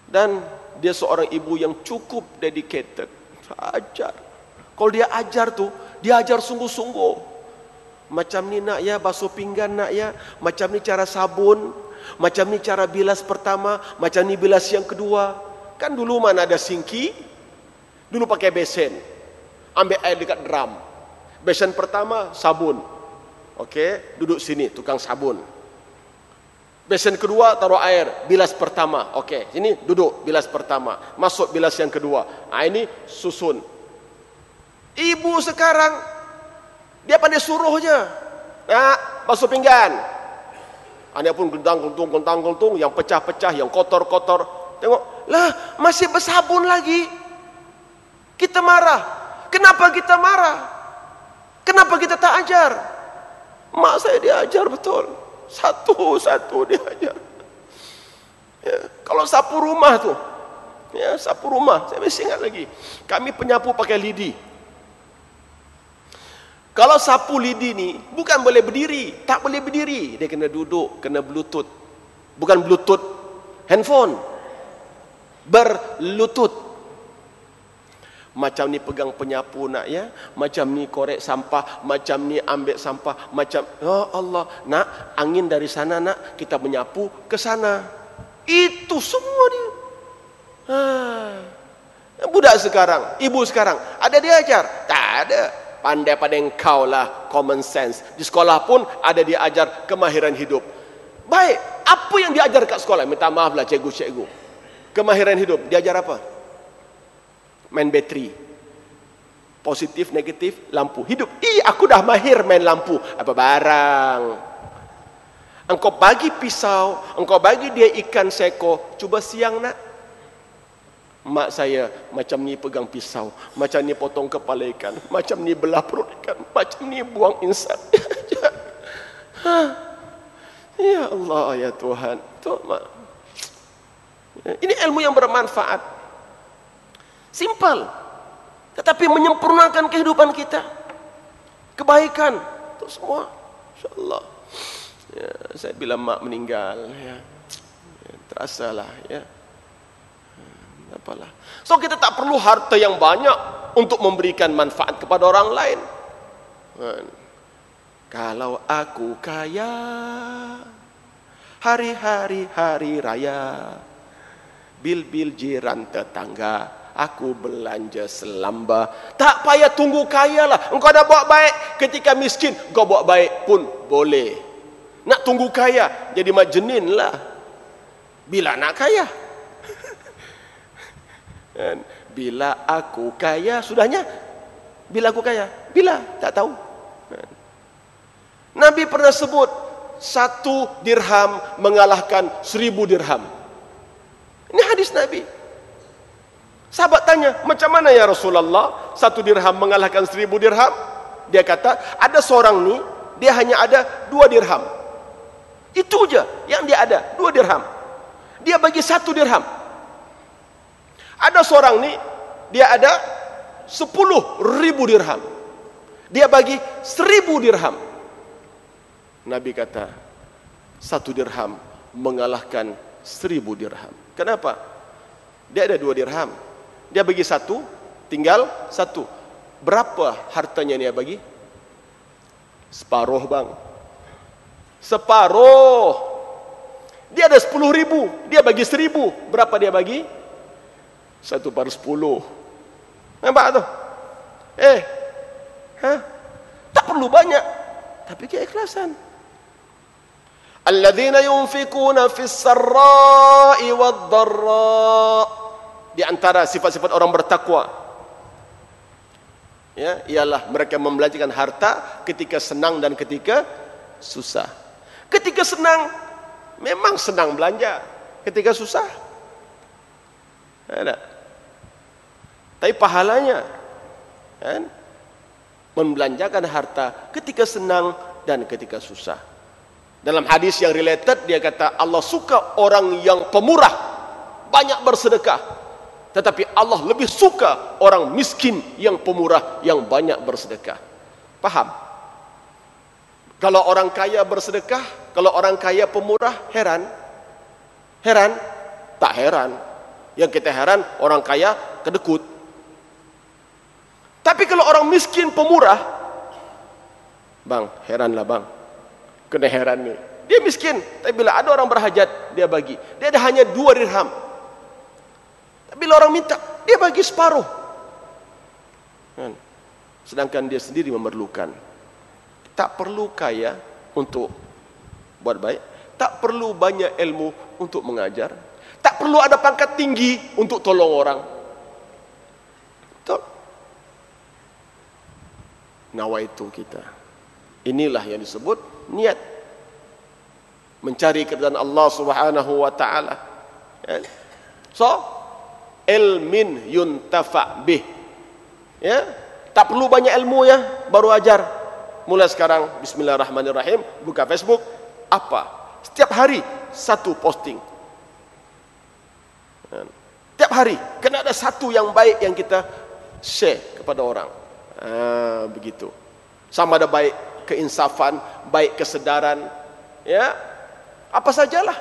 Speaker 1: Dan dia seorang ibu yang cukup dedicated. Ajar. Kalau dia ajar tu, dia ajar sungguh-sungguh. Macam ni nak ya, basuh pinggan nak ya. Macam ni cara sabun. Macam ni cara bilas pertama. Macam ni bilas yang kedua. Kan dulu mana ada sinki. Dulu pakai besen. Ambil air dekat drum. Besen pertama, sabun. Okey, duduk sini, tukang sabun. Besen kedua, taruh air, bilas pertama. Okey, sini duduk, bilas pertama. Masuk bilas yang kedua. Ini susun. Ibu sekarang, dia pandai suruh je. Nak, basuh pinggan. Dia pun gentang-gentung, yang pecah-pecah, yang kotor-kotor. Tengok, lah, masih bersabun lagi. Kita marah. Kenapa kita marah? Kenapa kita tak ajar? Mak saya diajar betul. Satu-satu diajar. Ya, kalau sapu rumah tu, ya, sapu rumah, saya masih ingat lagi. Kami penyapu pakai lidi. Kalau sapu lidi ni bukan boleh berdiri, tak boleh berdiri, dia kena duduk, kena bluetooth. Bukan bluetooth handphone, berlutut. Macam ni pegang penyapu nak ya, macam ni korek sampah, macam ni ambil sampah, macam ya Allah, nak angin dari sana nak kita menyapu ke sana. Itu semua dia. Budak sekarang, ibu sekarang, ada dia ajar? Tak ada. Pandai pada engkau lah, common sense. Di sekolah pun ada dia ajar kemahiran hidup. Baik, apa yang diajar kat sekolah? Minta maaf lah cikgu-cikgu. Kemahiran hidup, diajar apa? Main bateri. Positif, negatif, lampu. Hidup. Aku dah mahir main lampu. Apa barang? Engkau bagi pisau, engkau bagi dia ikan seko. Cuba siang nak. Mak saya macam ni pegang pisau, macam ni potong kepala ikan, macam ni belah perut ikan, macam ni buang insap. Ya Allah, ya Tuhan. Tuh, mak. Ini ilmu yang bermanfaat. Simple, tetapi menyempurnakan kehidupan kita. Kebaikan itu semua, insyaAllah. Ya, saya bila mak meninggal, ya, terasalah, ya. Apalah. So kita tak perlu harta yang banyak untuk memberikan manfaat kepada orang lain. Kalau aku kaya, hari-hari hari raya, bil-bil jiran tetangga, aku belanja selamba. Tak payah tunggu kaya lah. Engkau dah buat baik ketika miskin, kau buat baik pun boleh. Nak tunggu kaya, jadi majnin lah. Bila nak kaya? Bila aku kaya, sudahnya. Bila aku kaya? Bila? Tak tahu. Nabi pernah sebut 1 dirham mengalahkan 1000 dirham. Ini hadis Nabi. Sahabat tanya, macam mana ya Rasulullah 1 dirham mengalahkan 1000 dirham? Dia kata, ada seorang ni, dia hanya ada 2 dirham. Itu je yang dia ada, 2 dirham. Dia bagi 1 dirham. Ada seorang ni, dia ada 10.000 dirham. Dia bagi 1.000 dirham. Nabi kata, 1 dirham mengalahkan 1.000 dirham. Kenapa? Dia ada 2 dirham. Dia bagi 1, tinggal 1. Berapa hartanya dia bagi? Separuh, bang. Separuh. Dia ada 10.000, dia bagi 1.000. Berapa dia bagi? 1/10. Nampak tu? Tak perlu banyak, tapi keikhlasan. Alladzina yunfikuna fis sarra'i wad dharra. Di antara sifat-sifat orang bertakwa, ya, ialah mereka membelanjakan harta ketika senang dan ketika susah. Ketika senang memang senang belanja, ketika susah ada. Tapi pahalanya kan, membelanjakan harta ketika senang dan ketika susah. Dalam hadis yang related, dia kata Allah suka orang yang pemurah, banyak bersedekah, tetapi Allah lebih suka orang miskin yang pemurah, yang banyak bersedekah. Faham? Kalau orang kaya bersedekah, kalau orang kaya pemurah, heran? Heran? Tak heran. Yang kita heran, orang kaya kedekut. Tapi kalau orang miskin pemurah, bang, heranlah bang. Kena heran ni. Dia miskin, tapi bila ada orang berhajat, dia bagi. Dia ada hanya 2 dirham. Tapi bila orang minta, dia bagi separuh. Sedangkan dia sendiri memerlukan. Tak perlu kaya untuk buat baik. Tak perlu banyak ilmu untuk mengajar. Tak perlu ada pangkat tinggi untuk tolong orang. Betul? Nawaitu kita. Inilah yang disebut niat. Mencari keridhaan Allah Subhanahu wa taala. So, ilmin yuntafa bih. Ya, tak perlu banyak ilmu ya, baru ajar. Mulai sekarang, bismillahirrahmanirrahim, buka Facebook, apa? Setiap hari 1 posting. Setiap hari, kena ada 1 yang baik yang kita share kepada orang. Begitu. Sama ada baik keinsafan, baik kesedaran, ya, apa sajalah.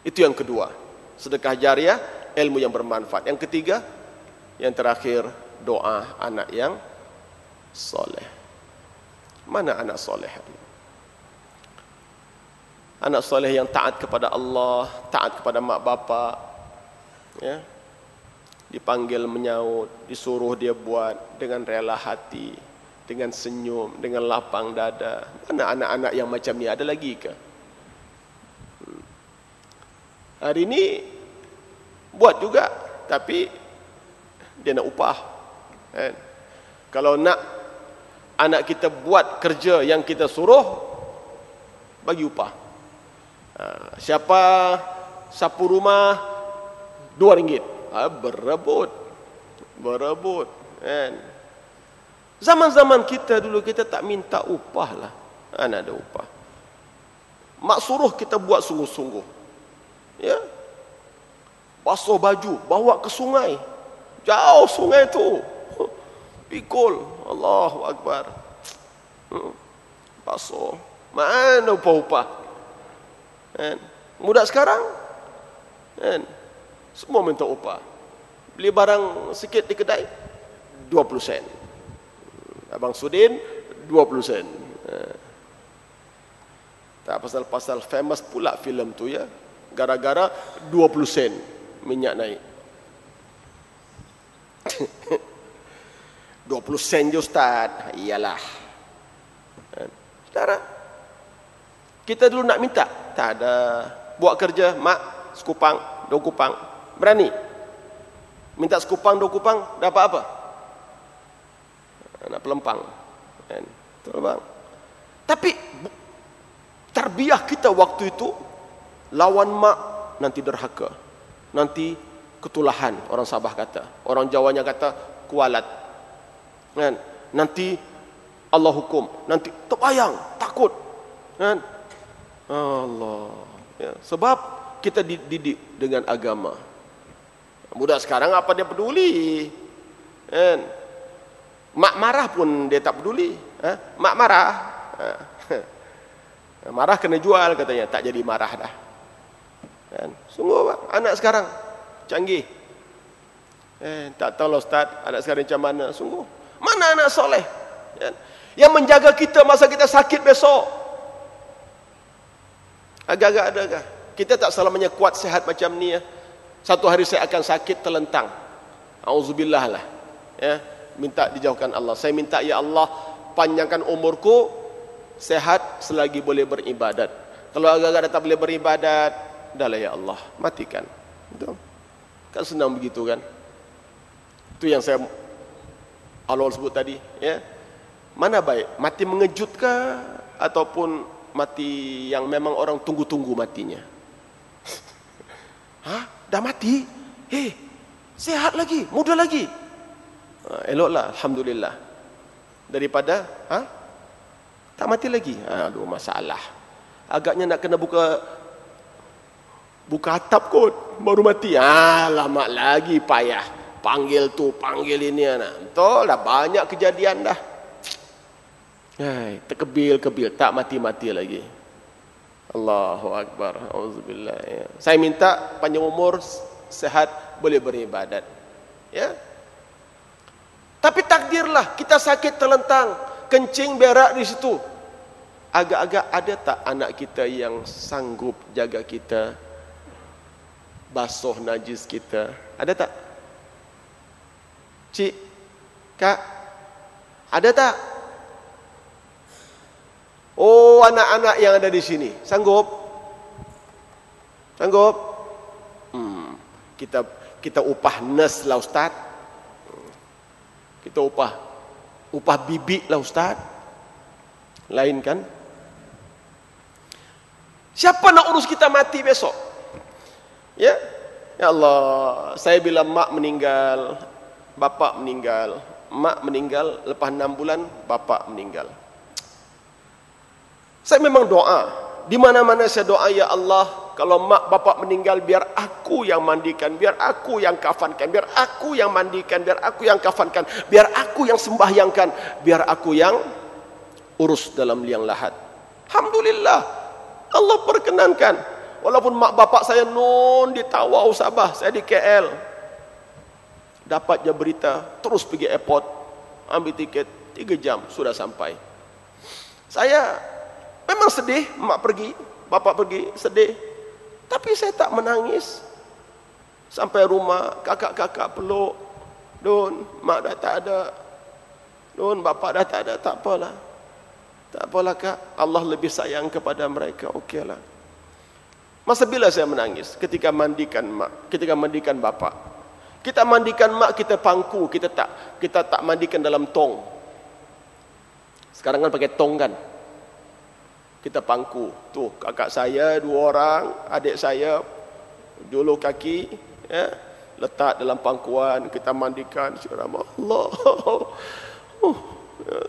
Speaker 1: Itu yang kedua, sedekah jariah, ilmu yang bermanfaat. Yang ketiga, yang terakhir, doa anak yang soleh. Mana anak soleh? Anak soleh yang taat kepada Allah, taat kepada mak bapak, ya, dipanggil menyaut, disuruh dia buat dengan rela hati, dengan senyum, dengan lapang dada. Mana anak-anak yang macam ni ada lagi ke? Hari ini buat juga, tapi dia nak upah. Kalau nak anak kita buat kerja yang kita suruh, bagi upah. Siapa sapu rumah RM2, berebut. Zaman-zaman kita dulu, kita tak minta upah lah. Mana ada upah. Mak suruh kita buat sungguh-sungguh. Ya, basuh baju, bawa ke sungai. Jauh sungai tu, pikul, Allahu Akbar. Basuh, mana upah-upah? Muda sekarang, semua minta upah. Beli barang sikit di kedai, 20 sen. Abang Sudin, 20 sen. Tak pasal-pasal famous pula filem tu ya. Gara-gara 20 sen minyak naik. 20 sen je Ustaz. Iyalah. Saudara, kita dulu nak minta, tak ada. Buat kerja, mak, sekupang, 2 kupang. Berani? Minta sekupang, 2 kupang, dapat apa? Nak pelempang. Betul bang? Tapi tarbiyah kita waktu itu, lawan mak nanti derhaka, nanti ketulahan, orang Sabah kata, orang Jawanya kata kualat, kan? Nanti Allah hukum, nanti terbayang, takut, kan? Allah, ya. Sebab kita dididik dengan agama, Budak sekarang apa dia peduli? Kan? Mak marah pun dia tak peduli. Mak marah. Marah kena jual katanya, tak jadi marah dah. Kan? Sungguh Pak, anak sekarang canggih. Tak tahu lah Ustaz, anak sekarang macam mana. Sungguh, mana anak soleh? Kan? Yang menjaga kita masa kita sakit besok. Agak-agak adakah? Kita tak selamanya kuat sehat macam ni ya. Satu hari saya akan sakit terlentang. Auzubillah lah. Ya, minta dijauhkan Allah. Saya minta ya Allah panjangkan umurku, sehat selagi boleh beribadat. Kalau agak-agak tak boleh beribadat, dahlah ya Allah, matikan. Betul? Kan senang begitu kan? Itu yang saya awal sebut tadi, ya. Mana baik? Mati mengejutkan ataupun mati yang memang orang tunggu-tunggu matinya? Dah mati? Sehat lagi, muda lagi. Eloklah, alhamdulillah. Daripada tak mati lagi. Aduh, masalah. Agaknya nak kena buka atap kot baru mati. Lama lagi payah. Panggil tu, panggil ini anak. Betul dah, banyak kejadian dah. Terkebil-kebil, tak mati-mati lagi. Allahu Akbar. Auzubillah. Ya. Saya minta panjang umur, sehat, boleh beribadat. Ya. Tapi takdirlah kita sakit terlentang, kencing berak di situ. Agak-agak ada tak anak kita yang sanggup jaga kita, basuh najis kita? Ada tak? Cik, Kak, ada tak? Oh, anak-anak yang ada di sini sanggup? Sanggup? Kita upah nurse lah Ustaz. Kita upah bibik lah Ustaz. Lain kan? Siapa nak urus kita mati besok? Ya? Ya Allah, saya bila mak meninggal, bapak meninggal, mak meninggal, lepas 6 bulan bapak meninggal. Saya memang doa, di mana-mana saya doa, ya Allah, kalau mak bapak meninggal, biar aku yang mandikan, biar aku yang kafankan, biar aku yang mandikan, biar aku yang kafankan, biar aku yang sembahyangkan, biar aku yang urus dalam liang lahat. Alhamdulillah, Allah perkenankan. Walaupun mak bapak saya di Tawau Sabah, saya di KL, dapat je berita, terus pergi airport, ambil tiket, 3 jam sudah sampai. Saya memang sedih, mak pergi, bapak pergi, sedih. Tapi saya tak menangis. Sampai rumah, kakak-kakak peluk. Don, mak dah tak ada. Don, bapak dah tak ada. Tak apalah. Tak apalah kak, Allah lebih sayang kepada mereka. Okeylah. Masa bila saya menangis? Ketika mandikan mak, ketika mandikan bapak. Kita mandikan mak, kita pangku, kita tak mandikan dalam tong. Sekarang kan pakai tong kan? Kita pangku. Tuh, kakak saya 2 orang, adik saya juluh kaki, ya, letak dalam pangkuan, kita mandikan. Allah.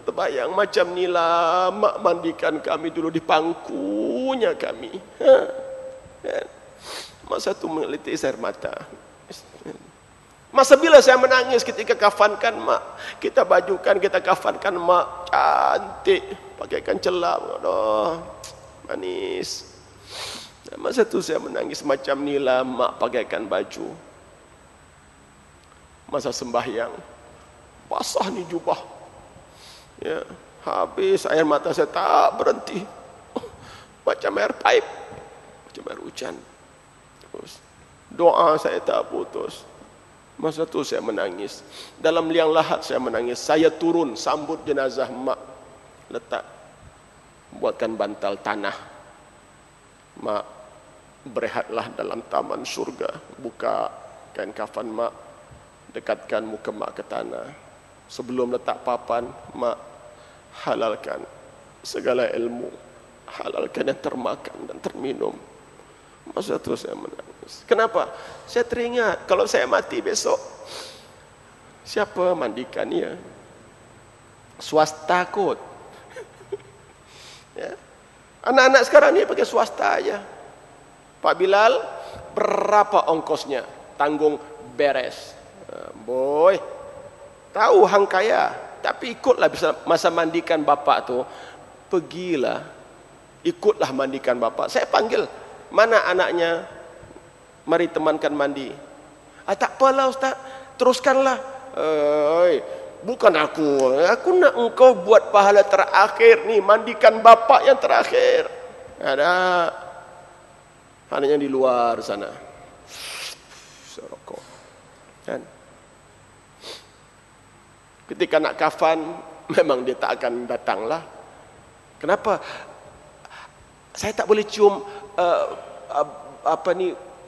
Speaker 1: Terbayang macam ni lah mak mandikan kami dulu di pangkunya kami. Masa tu melitis air mata. Masa bila saya menangis ketika kafankan mak, kita bajukan, kita kafankan mak cantik, pakaikan celap, aduh, manis. Masa tu saya menangis macam ni lah mak pakaikan baju. Masa sembahyang, basah ni jubah, ya, habis air mata saya tak berhenti, macam air pipe, macam air hujan. Terus doa saya tak putus. Masa tu saya menangis. Dalam liang lahat saya menangis. Saya turun sambut jenazah mak, letak, buatkan bantal tanah. Mak, berehatlah dalam taman surga. Buka kain kafan mak, dekatkan muka mak ke tanah. Sebelum letak papan, mak, halalkan segala ilmu, halalkan yang termakan dan terminum. Masa tu saya menangis. Kenapa? Saya teringat, kalau saya mati besok, siapa mandikan dia? Swasta kot. Ya. Anak-anak sekarang ni pakai swasta aja. Pak Bilal, berapa ongkosnya? Tanggung beres. Boy, tahu hang kaya, tapi ikutlah bisa masa mandikan bapak tu, pergilah, ikutlah mandikan bapak. Saya panggil, mana anaknya? Mari temankan mandi. Tak apalah Ustaz, teruskanlah. Bukan aku nak engkau buat pahala terakhir ni, mandikan bapak yang terakhir. Ada anaknya di luar sana, serokok kan. Ketika nak kafan, memang dia tak akan datanglah. Kenapa? Saya tak boleh cium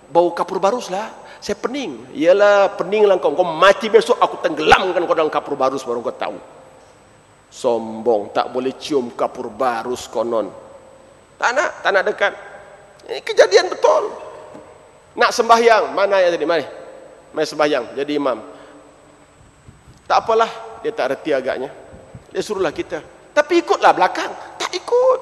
Speaker 1: bau kapur barus lah. Saya pening. Iyalah, pening lah kau mati besok, aku tenggelamkan kau dalam kapur barus baru kau tahu. Sombong, tak boleh cium kapur barus konon. Tak nak dekat. Ini kejadian betul. Nak sembahyang, mana yang tadi? Mari sembahyang, jadi imam. Tak apalah, dia tak reti agaknya. Dia suruhlah kita. Tapi ikutlah belakang. Tak ikut.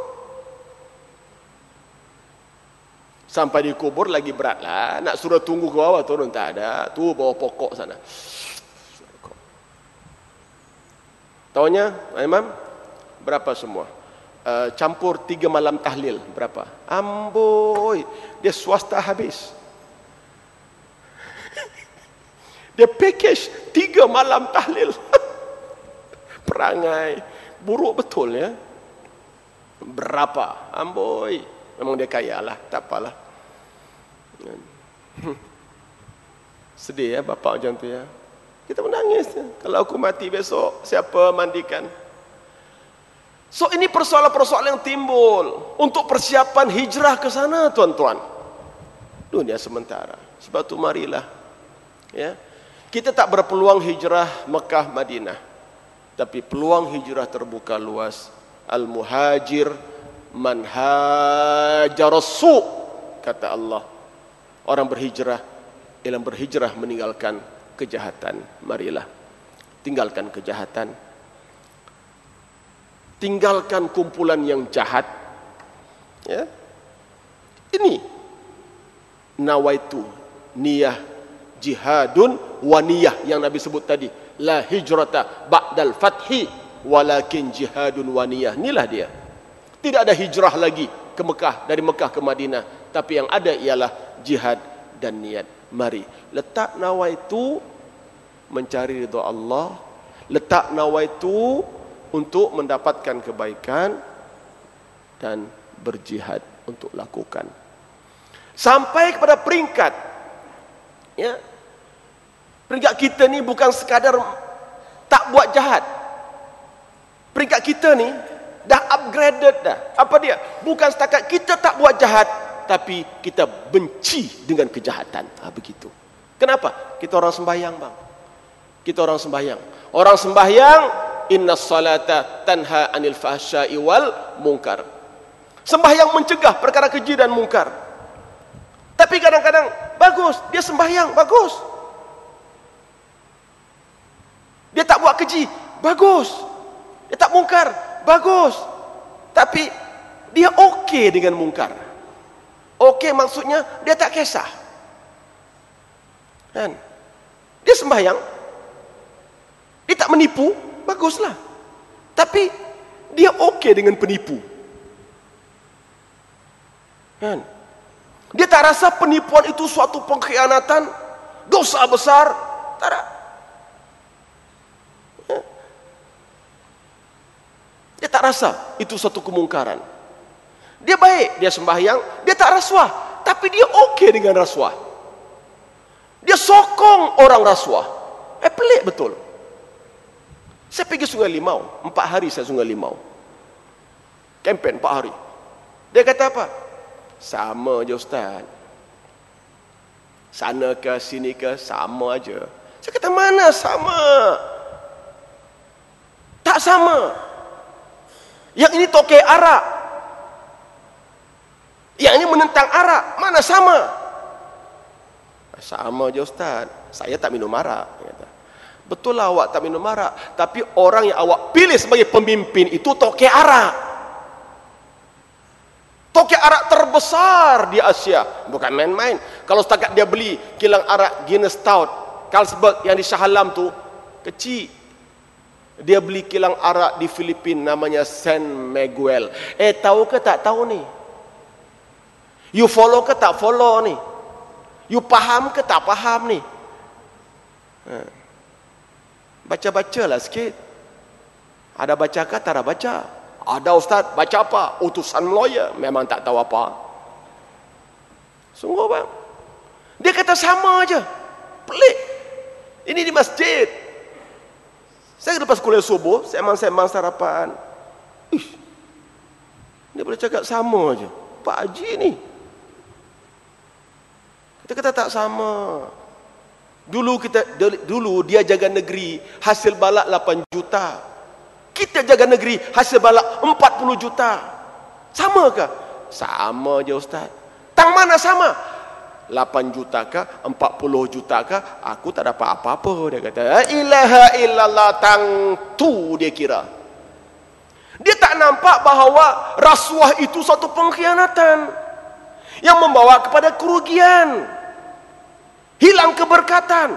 Speaker 1: Sampai di kubur lagi berat lah. Nak suruh tunggu ke bawah, turun tak ada. Tu bawah pokok sana. Taunya, imam, berapa semua? Campur 3 malam tahlil, berapa? Amboi, dia swasta habis. Dia package 3 malam tahlil. Perangai buruk betul ya. Berapa? Amboi, memang dia kaya lah, tak apalah. Sedih ya bapak macam tu ya. Kita menangis ya. Kalau aku mati besok, siapa mandikan? So ini persoalan-persoalan yang timbul untuk persiapan hijrah ke sana, tuan-tuan. Dunia sementara. Sebab tu marilah ya. Kita tak berpeluang hijrah Mekah Madinah, tapi peluang hijrah terbuka luas. Al-muhajir man hajara su', kata Allah. Orang berhijrah ialah berhijrah meninggalkan kejahatan. Marilah tinggalkan kejahatan, tinggalkan kumpulan yang jahat ya. Ini nawaitu, niyah jihadun wa niyah yang Nabi sebut tadi. La hijrata ba'dal fathi walakin jihadun wa niyah. Inilah dia. Tidak ada hijrah lagi ke Mekah, dari Mekah ke Madinah, tapi yang ada ialah jihad dan niat. Mari letak nawaitu mencari ridha Allah, letak nawaitu untuk mendapatkan kebaikan, dan berjihad untuk lakukan. Sampai kepada peringkat ya, peringkat kita ni bukan sekadar tak buat jahat. Peringkat kita ni dah upgraded dah. Apa dia? Bukan setakat kita tak buat jahat, tapi kita benci dengan kejahatan. Begitu. Kenapa? Kita orang sembahyang bang. Kita orang sembahyang. Orang sembahyang, inna salata tanha anil fahsya'i wal munkar. Sembahyang mencegah perkara keji dan mungkar. Tapi kadang-kadang bagus, dia sembahyang, bagus. Dia tak buat keji, bagus. Dia tak mungkar, bagus. Tapi dia okey dengan mungkar. Okey maksudnya dia tak kisah. Kan? Dia sembahyang, dia tak menipu, baguslah. Tapi dia okey dengan penipu. Kan? Dia tak rasa penipuan itu suatu pengkhianatan, dosa besar, tak ada. Dia tak rasa itu suatu kemungkaran. Dia baik, dia sembahyang, dia tak rasuah, tapi dia okey dengan rasuah. Dia sokong orang rasuah. Pelik betul. Saya pergi Sungai Limau, 4 hari saya Sungai Limau. Kempen 4 hari. Dia kata apa? Sama je Ustaz. Sana ke sini ke sama aja. Saya kata mana sama? Tak sama. Yang ini tokek arak, yang ini menentang arak, mana sama? Sama je Ustaz. Saya tak minum arak. Kata. Betul lah awak tak minum arak, tapi orang yang awak pilih sebagai pemimpin itu tokek arak. Tokek arak terbesar di Asia. Bukan main-main. Kalau setakat dia beli kilang arak Guinness Stout Carlsberg yang di Shah Alam tu kecil. Dia beli kilang arak di Filipina namanya San Miguel. Tahu ke tak tahu ni? You follow ke tak follow ni? You faham ke tak faham ni? Baca-bacalah sikit. Ada baca ke tak ada baca? Ada ustaz, baca apa? Utusan lawyer, memang tak tahu apa. Sungguh bang. Dia kata sama aja. Pelik. Ini di masjid. Saya lepas kuliah subuh, semang-semang sarapan. Dia boleh cakap sama aja. Pak Haji ni. Kita kata tak sama. Dulu dia jaga negeri, hasil balak 8 juta. Kita jaga negeri, hasil balak 40 juta. Sama ke? Sama aja ustaz. Tang mana sama? 8 juta kah, 40 juta kah, aku tak dapat apa-apa. Dia kata, la ilaha illallah, tang tu dia kira. Dia tak nampak bahawa rasuah itu satu pengkhianatan yang membawa kepada kerugian, hilang keberkatan.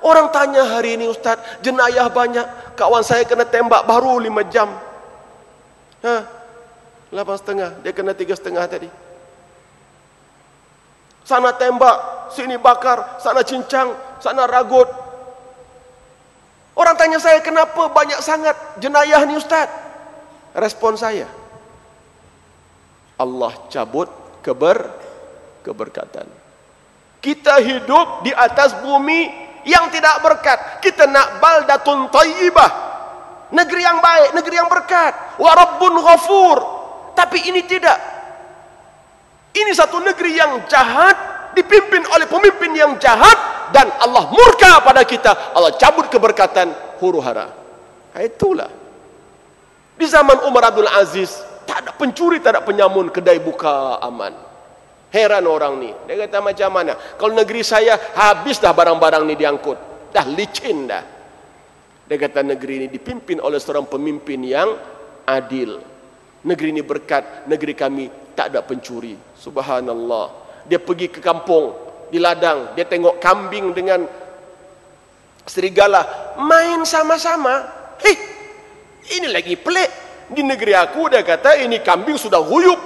Speaker 1: Orang tanya hari ini, ustaz, jenayah banyak, kawan saya kena tembak baru 5 jam. 8,5, dia kena 3,5 tadi. Sana tembak, sini bakar, sana cincang, sana ragut. Orang tanya saya, kenapa banyak sangat jenayah ni ustaz? Respon saya, Allah cabut keberkatan. Kita hidup di atas bumi yang tidak berkat. Kita nak baldatun thayyibah, negeri yang baik, negeri yang berkat. Wa rabbun ghafur. Tapi ini tidak. Ini satu negeri yang jahat, dipimpin oleh pemimpin yang jahat, dan Allah murka pada kita. Allah cabut keberkatan, huru-hara. Itulah. Di zaman Umar Abdul Aziz, tak ada pencuri, tak ada penyamun, kedai buka aman. Heran orang ni. Dia kata macam mana? Kalau negeri saya, habis dah barang-barang ni diangkut. Dah licin dah. Dia kata negeri ini dipimpin oleh seorang pemimpin yang adil. Negeri ini berkat, negeri kami tak ada pencuri. Subhanallah. Dia pergi ke kampung, di ladang, dia tengok kambing dengan serigala main sama-sama. Ini lagi pelik. Di negeri aku dia kata ini kambing sudah huyup.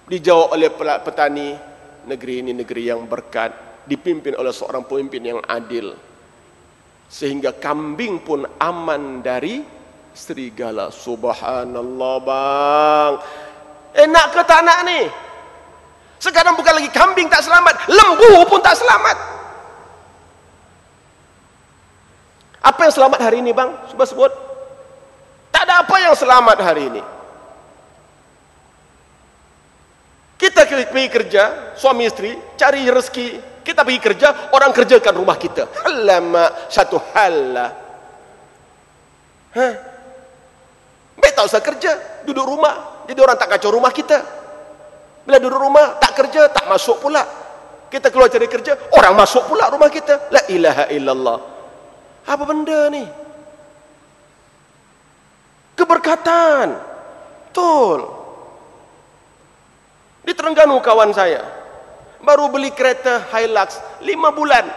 Speaker 1: Dijawab oleh petani, negeri ini negeri yang berkat, dipimpin oleh seorang pemimpin yang adil, sehingga kambing pun aman dari serigala. Subhanallah bang. Nak ke tak nak ni? Sekarang bukan lagi kambing tak selamat, lembu pun tak selamat. Apa yang selamat hari ini bang? Sebut. Tak ada apa yang selamat hari ini. Kita pergi kerja, suami isteri, cari rezeki. Kita pergi kerja, orang kerjakan rumah kita. Alamak, satu hal lah. Baik tak usah kerja, duduk rumah. Jadi orang tak kacau rumah kita. Bila duduk rumah, tak kerja, tak masuk pula. Kita keluar cari kerja, orang masuk pula rumah kita. La ilaha illallah. Apa benda ni? Keberkatan. Betul. Di Terengganu kawan saya baru beli kereta Hilux 5 bulan.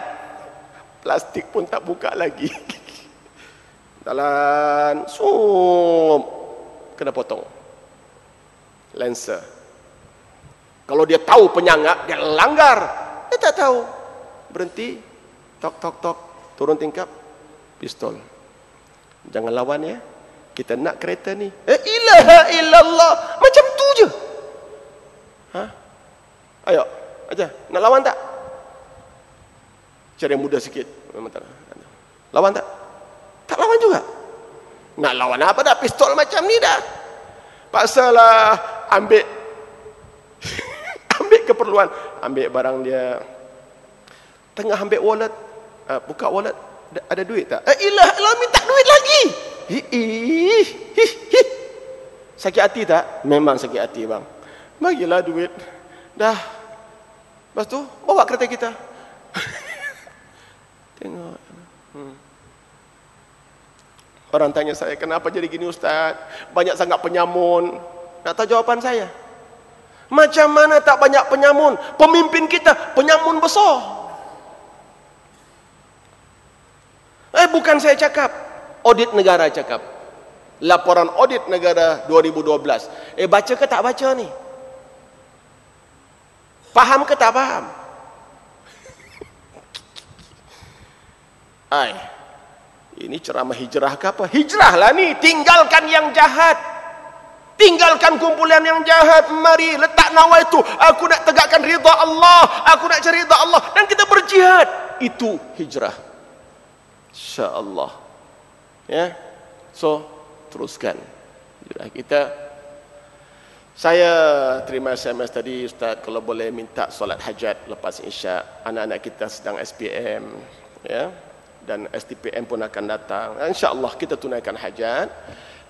Speaker 1: Plastik pun tak buka lagi. Jalan kena potong lensa. Kalau dia tahu penyangga, dia langgar. Dia tak tahu, berhenti, tok, turun tingkap, pistol. Jangan lawan ya, kita nak kereta ni. Ilaha illallah. Macam tu je. Ayo, aja, nak lawan tak? Cari yang muda sikit. Lawan tak? Tak lawan juga. Nak lawan apa dah? Pistol macam ni dah. Paksalah ambil ambil keperluan, ambil barang dia. Tengah ambil wallet, buka wallet, ada duit tak? Ilah, minta duit lagi. Sakit hati tak? Memang sakit hati bang. Bagilah duit. Dah. Lepas tu bawa kereta kita. Tengok. Orang tanya saya, kenapa jadi gini ustaz? Banyak sangat penyamun. Nak tahu jawapan saya? Macam mana tak banyak penyamun? Pemimpin kita penyamun besar. bukan saya cakap, audit negara cakap. Laporan audit negara 2012. Baca ke tak baca ni? Faham ke tak faham? Ini ceramah hijrah ke apa? Hijrahlah ni, tinggalkan yang jahat. Tinggalkan kumpulan yang jahat. Mari letak nawaitu, aku nak tegakkan ridha Allah, aku nak cari ridha Allah, dan kita berjihad. Itu hijrah, insya-Allah. Ya. So, teruskan hijrah kita. Saya terima SMS tadi, Ustaz, kalau boleh minta solat hajat lepas Isyak. Anak-anak kita sedang SPM, ya. Dan STPM pun akan datang. InsyaAllah kita tunaikan hajat.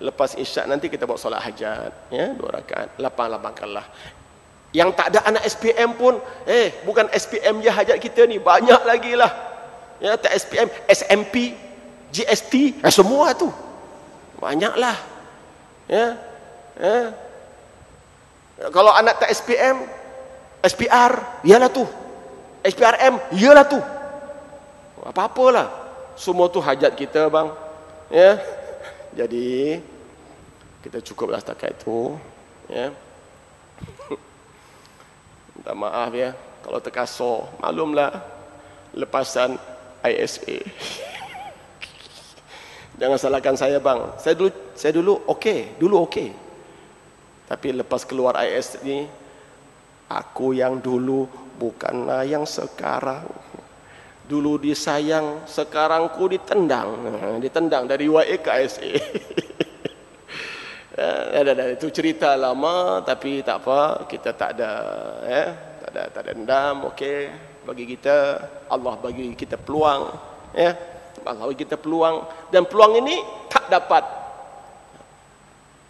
Speaker 1: Lepas Isyak nanti kita buat solat hajat, ya, 2 rakaat, lapang-lapangkanlah. Yang tak ada anak SPM pun, bukan SPM je hajat kita ni, banyak lagi lah. Ya, tak SPM, SMP, GST, semua tu. Banyaklah. Ya. Ya. Kalau anak tak SPM, SPR, iyalah tu. SPRM, iyalah tu. Apa-apalah. Semua tu hajat kita, bang. Ya. Jadi kita cukuplah setakat itu, ya. Minta maaf ya kalau terkasar, maklumlah lepasan ISA. Jangan salahkan saya, bang. Saya dulu okey. Tapi lepas keluar IS ni, aku yang dulu bukanlah yang sekarang. Dulu disayang, sekarang ku ditendang. Ditendang dari YA ke ISA. Itu cerita lama, tapi tak apa, kita tak ada, ya, tak ada dendam. Okey, bagi kita, Allah bagi kita peluang, ya. Allah bagi kita peluang, dan peluang ini tak dapat.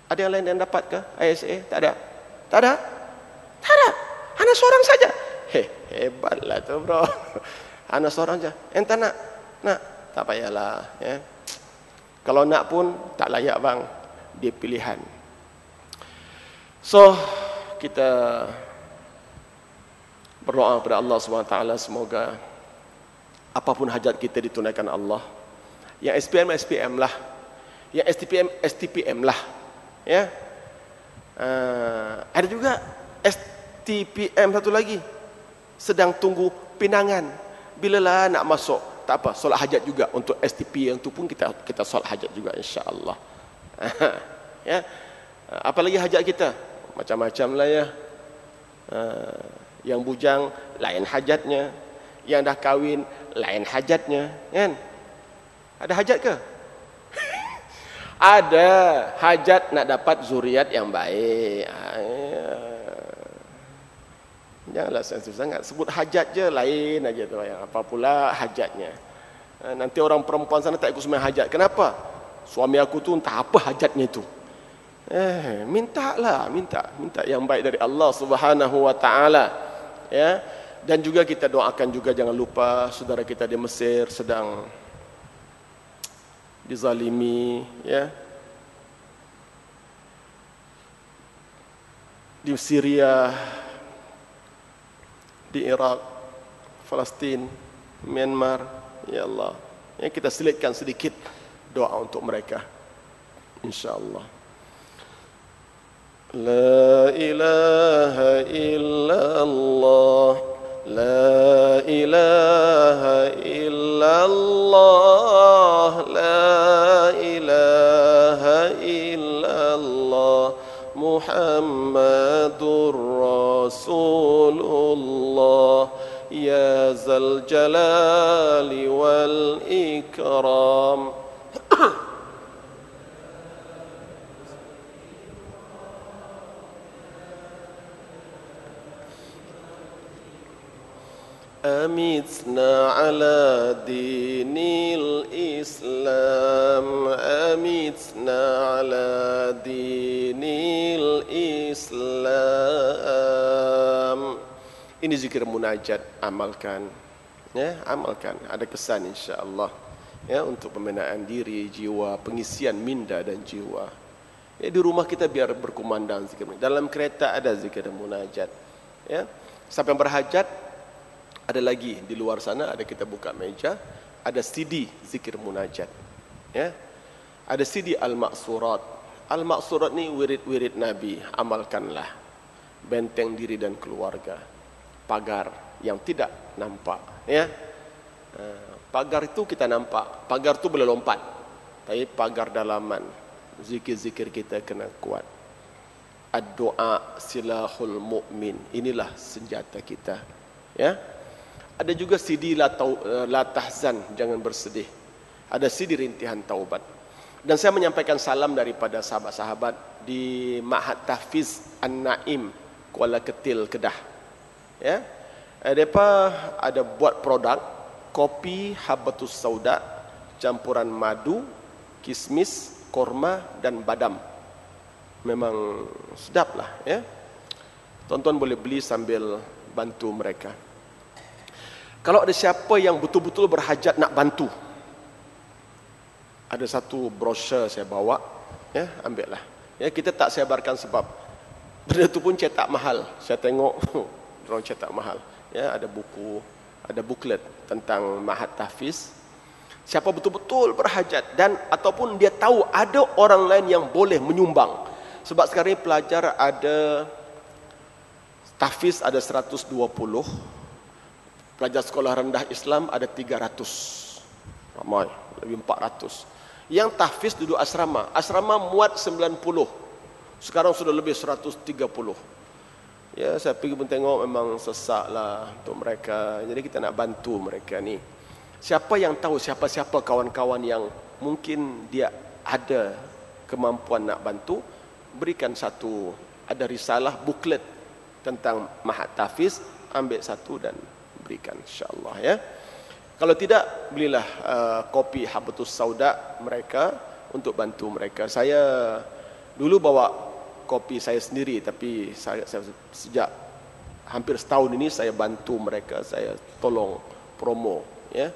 Speaker 1: Ada yang lain yang dapat ke ISA? Tak ada. Hanya seorang saja. Hebatlah tu, bro. Hanya seorang saja. Entah nak, tak payahlah, ya. Kalau nak pun tak layak, bang. Dia pilihan. So, kita berdoa kepada Allah SWT, semoga apapun hajat kita ditunaikan Allah. Yang SPM lah, yang STPM lah, ya. Ada juga STPM satu lagi, sedang tunggu pinangan. Bilalah nak masuk, tak apa, solat hajat juga untuk STP yang tu pun kita solat hajat juga, insya-Allah. Ya. Apalagi hajat kita macam-macam lah, ya. Yang bujang lain hajatnya, yang dah kahwin lain hajatnya, kan? Ada hajat ke? Ada hajat nak dapat zuriat yang baik. Janganlah sensitif sangat, sebut hajat je lain aja tu, yang apa pula hajatnya. Nanti orang perempuan sana tak ikut sembahyang hajat. Kenapa? Suami aku tu entah apa hajatnya tu. Minta yang baik dari Allah Subhanahu wa taala, ya. Dan juga kita doakan juga, jangan lupa saudara kita di Mesir sedang dizalimi, ya. Di Syria, di Iraq, Palestin, Myanmar, ya Allah. Ya, kita selitkan sedikit doa untuk mereka, insya-Allah. La ilaha illallah, la ilaha illallah, la ilaha illallah, Muhammadur Rasulullah, ya zal jalali wal ikram. أمتنا على دين الإسلام، أمتنا على دين الإسلام. Ini zikir munajat, amalkan, ya, amalkan. Ada kesan insya-Allah, ya, untuk pembinaan diri, jiwa, pengisian minda dan jiwa. Ya, di rumah kita biar berkumandang zikir. Dalam kereta ada zikir munajat, ya. Siapa yang berhajat, ada lagi di luar sana, ada kita buka meja, ada CD zikir munajat. Ya. Ada CD Al-Maqsurat. Al-Maqsurat ni wirid-wirid Nabi, amalkanlah. Benteng diri dan keluarga. Pagar yang tidak nampak, ya. Pagar itu kita nampak, pagar itu boleh lompat. Tapi pagar dalaman, zikir-zikir kita kena kuat. Ad-doa silahul mu'min. Inilah senjata kita, ya. Ada juga CD la tahzan, jangan bersedih. Ada CD rintihan taubat. Dan saya menyampaikan salam daripada sahabat-sahabat di Ma'had Tahfiz An-Naim, Kuala Ketil, Kedah. Ya. Mereka ada buat produk kopi habatus sauda, campuran madu, kismis, korma dan badam. Memang sedap lah, ya. Tuan-tuan boleh beli sambil bantu mereka. Kalau ada siapa yang betul-betul berhajat nak bantu, ada satu brosur saya bawa, ya, ambillah. Ya, kita tak sebarkan sebab benda itu pun cetak mahal. Saya tengok orang cetak mahal. Ya, ada buku, ada buklet tentang Ma'had Tahfiz. Siapa betul-betul berhajat dan ataupun dia tahu ada orang lain yang boleh menyumbang. Sebab sekarang ini pelajar ada tahfiz ada 120, pelajar sekolah rendah Islam ada 300. Ramai, lebih 400. Yang tahfiz duduk asrama. Asrama muat 90. Sekarang sudah lebih 130. Ya, saya pergi pun tengok memang sesak lah untuk mereka. Jadi kita nak bantu mereka ni. Siapa yang tahu siapa-siapa kawan-kawan yang mungkin dia ada kemampuan nak bantu, berikan satu, ada risalah buklet tentang Ma'had Tahfiz, ambil satu dan berikan, insya-Allah, ya. Kalau tidak, belilah kopi habatus sauda mereka untuk bantu mereka. Saya dulu bawa kopi saya sendiri, tapi saya sejak hampir setahun ini saya bantu mereka, saya tolong promo, ya,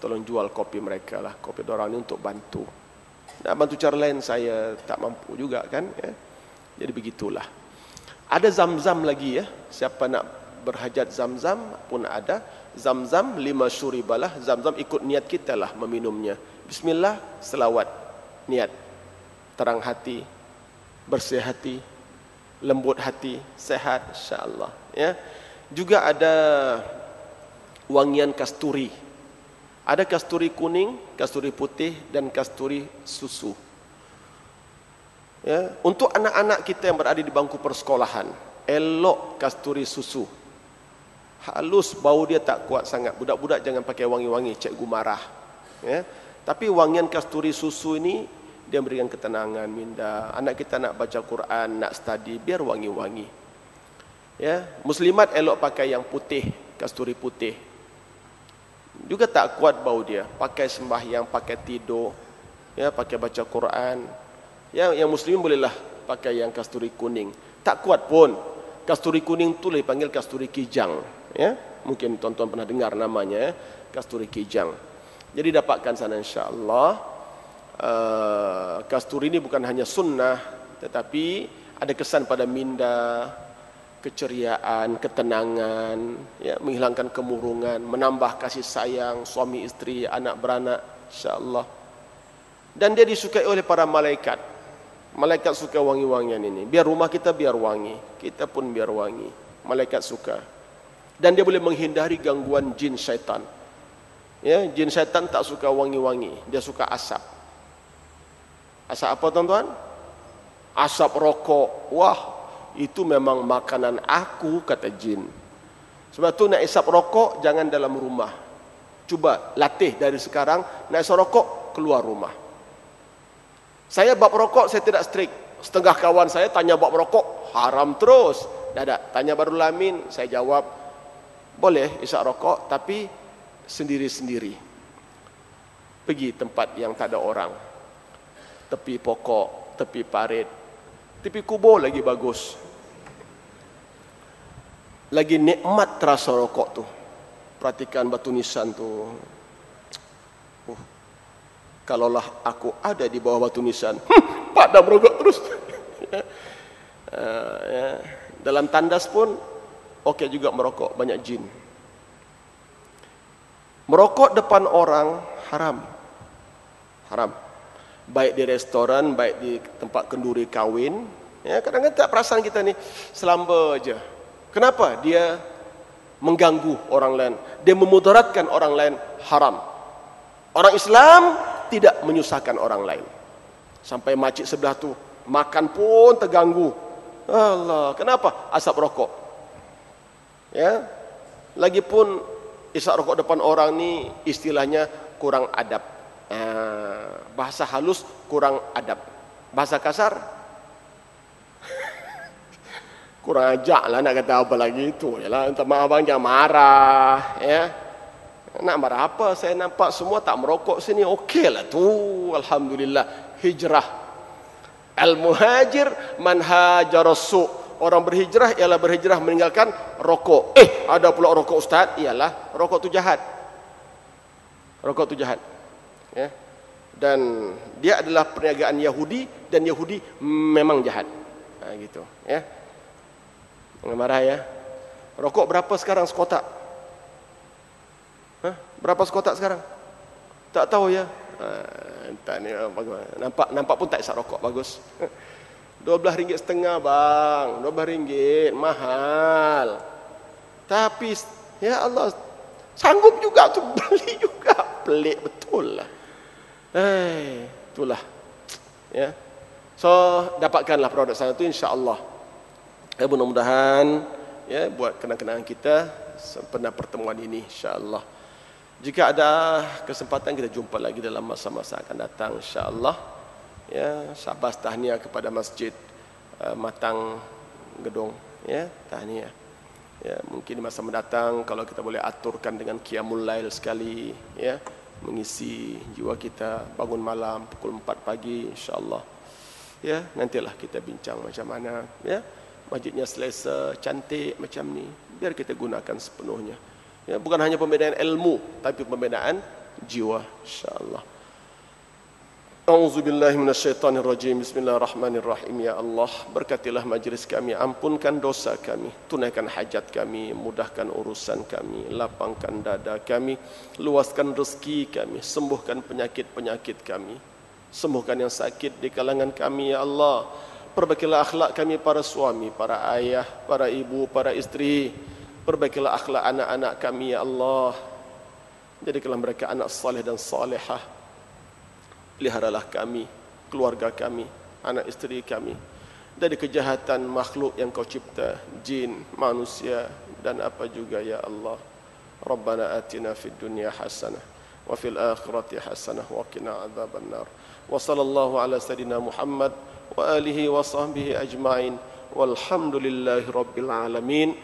Speaker 1: tolong jual kopi mereka lah, kopi dorang ini untuk bantu. Nak bantu cara lain saya tak mampu juga kan, ya. Jadi begitulah. Ada zam-zam lagi, ya. Siapa nak berhajat zam-zam pun ada. Zam-zam 5 syuribalah. Zam-zam ikut niat kita lah meminumnya. Bismillah, selawat, niat, terang hati, bersih hati, lembut hati, sehat, insya-Allah, ya. Juga ada wangian kasturi. Ada kasturi kuning, kasturi putih dan kasturi susu. Ya, untuk anak-anak kita yang berada di bangku persekolahan, elok kasturi susu. Halus, bau dia tak kuat sangat. Budak-budak jangan pakai wangi-wangi, cikgu marah. Ya. Tapi wangian kasturi susu ini dia memberikan ketenangan, minda. Anak kita nak baca Quran, nak study, biar wangi-wangi. Ya, muslimat elok pakai yang putih, kasturi putih. Juga tak kuat bau dia. Pakai sembahyang, pakai tidur, ya, pakai baca Quran. Yang muslim bolehlah pakai yang kasturi kuning. Tak kuat pun. Kasturi kuning tu dipanggil kasturi kijang, ya. Mungkin tuan-tuan pernah dengar namanya, ya? Kasturi kijang. Jadi dapatkan sana, insya-Allah. Kasturi ini bukan hanya sunnah, tetapi ada kesan pada minda, keceriaan, ketenangan, ya, menghilangkan kemurungan, menambah kasih sayang suami isteri, anak beranak, insya-Allah. Dan dia disukai oleh para malaikat. Malaikat suka wangi-wangian ini. Biar rumah kita biar wangi, kita pun biar wangi. Malaikat suka. Dan dia boleh menghindari gangguan jin syaitan. Ya, jin syaitan tak suka wangi-wangi, dia suka asap. Asap apa, tuan-tuan? Asap rokok. Wah, itu memang makanan aku, kata jin. Sebab tu nak isap rokok jangan dalam rumah. Cuba latih dari sekarang, nak isap rokok keluar rumah. Saya bab rokok saya tidak strict. Setengah kawan saya tanya bab rokok, haram terus. Tak tanya Badrul Amin, saya jawab boleh isap rokok tapi sendiri-sendiri. Pergi tempat yang tak ada orang. Tepi pokok, tepi parit, tepi kubur lagi bagus. Lagi nikmat terasa rokok tu. Perhatikan batu nisan tu. Kalaulah aku ada di bawah batu nisan, padam rokok terus. Ya. Dalam tandas pun okey juga merokok, banyak jin. Merokok depan orang haram. Haram. Baik di restoran, baik di tempat kenduri kawin. Ya, kadang-kadang tak perasaan kita ni selamba aja. Kenapa? Dia mengganggu orang lain. Dia memudaratkan orang lain, haram. Orang Islam tidak menyusahkan orang lain. Sampai makcik sebelah tu makan pun terganggu. Allah, kenapa? Asap rokok. Ya. Lagipun isap rokok depan orang ni istilahnya kurang adab. Bahasa halus kurang adab. Bahasa kasar kurang ajak lah, nak kata apa lagi itu. Yalah, minta maaf abang, jangan marah, ya. Nak marah apa? Saya nampak semua tak merokok sini, okey lah tu. Alhamdulillah. Hijrah. Al-muhajir man hajara su'. Orang berhijrah ialah berhijrah meninggalkan rokok. Ada pula rokok ustaz. Ialah rokok tu jahat. Rokok tu jahat. Ya. Dan dia adalah perniagaan Yahudi, dan Yahudi memang jahat. Gitu, ya. Jangan marah ya. Rokok berapa sekarang sekotak? Berapa sekotak sekarang? Tak tahu ya. Entah ni nampak pun tak isap rokok, bagus. RM12.5 bang, RM12 mahal. Tapi ya Allah, sanggup juga tu beli juga. Pelik betul lah. Itulah. Ya. So dapatkanlah produk saya tu insya-Allah. Mudah-mudahan ya buat kenang-kenangan kita sempena pertemuan ini insya-Allah. Jika ada kesempatan kita jumpa lagi dalam masa-masa akan datang insya-Allah. Ya, syabas tahniah kepada Masjid Matang Gedong, ya, tahniah. Ya, mungkin di masa mendatang kalau kita boleh aturkan dengan qiyamul lail sekali, ya, mengisi jiwa kita bangun malam pukul 4 pagi insya-Allah. Ya, nantilah kita bincang macam mana, ya. Masjidnya selesa, cantik macam ni, biar kita gunakan sepenuhnya. Ya, bukan hanya pembinaan ilmu, tapi pembinaan jiwa insya-Allah. A'udzubillahi minasyaitonirrajim. Bismillahirrahmanirrahim. Ya Allah, berkatilah majlis kami, ampunkan dosa kami, tunaikan hajat kami, mudahkan urusan kami, lapangkan dada kami, luaskan rezeki kami, sembuhkan penyakit-penyakit kami, sembuhkan yang sakit di kalangan kami ya Allah. Perbaikilah akhlak kami para suami, para ayah, para ibu, para isteri. Perbaikilah akhlak anak-anak kami ya Allah. Jadikanlah mereka anak saleh dan salihah. Peliharalah kami, keluarga kami, anak isteri kami dari kejahatan makhluk yang kau cipta, jin, manusia dan apa juga ya Allah. Rabbana atina fid dunya hasanah wa fil akhirati hasanah wa qina adzabannar. Wa sallallahu ala sayidina Muhammad wa alihi wa sahbihi ajma'in. Walhamdulillahi rabbil alamin.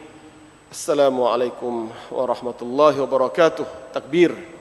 Speaker 1: Assalamualaikum warahmatullahi wabarakatuh. Takbir.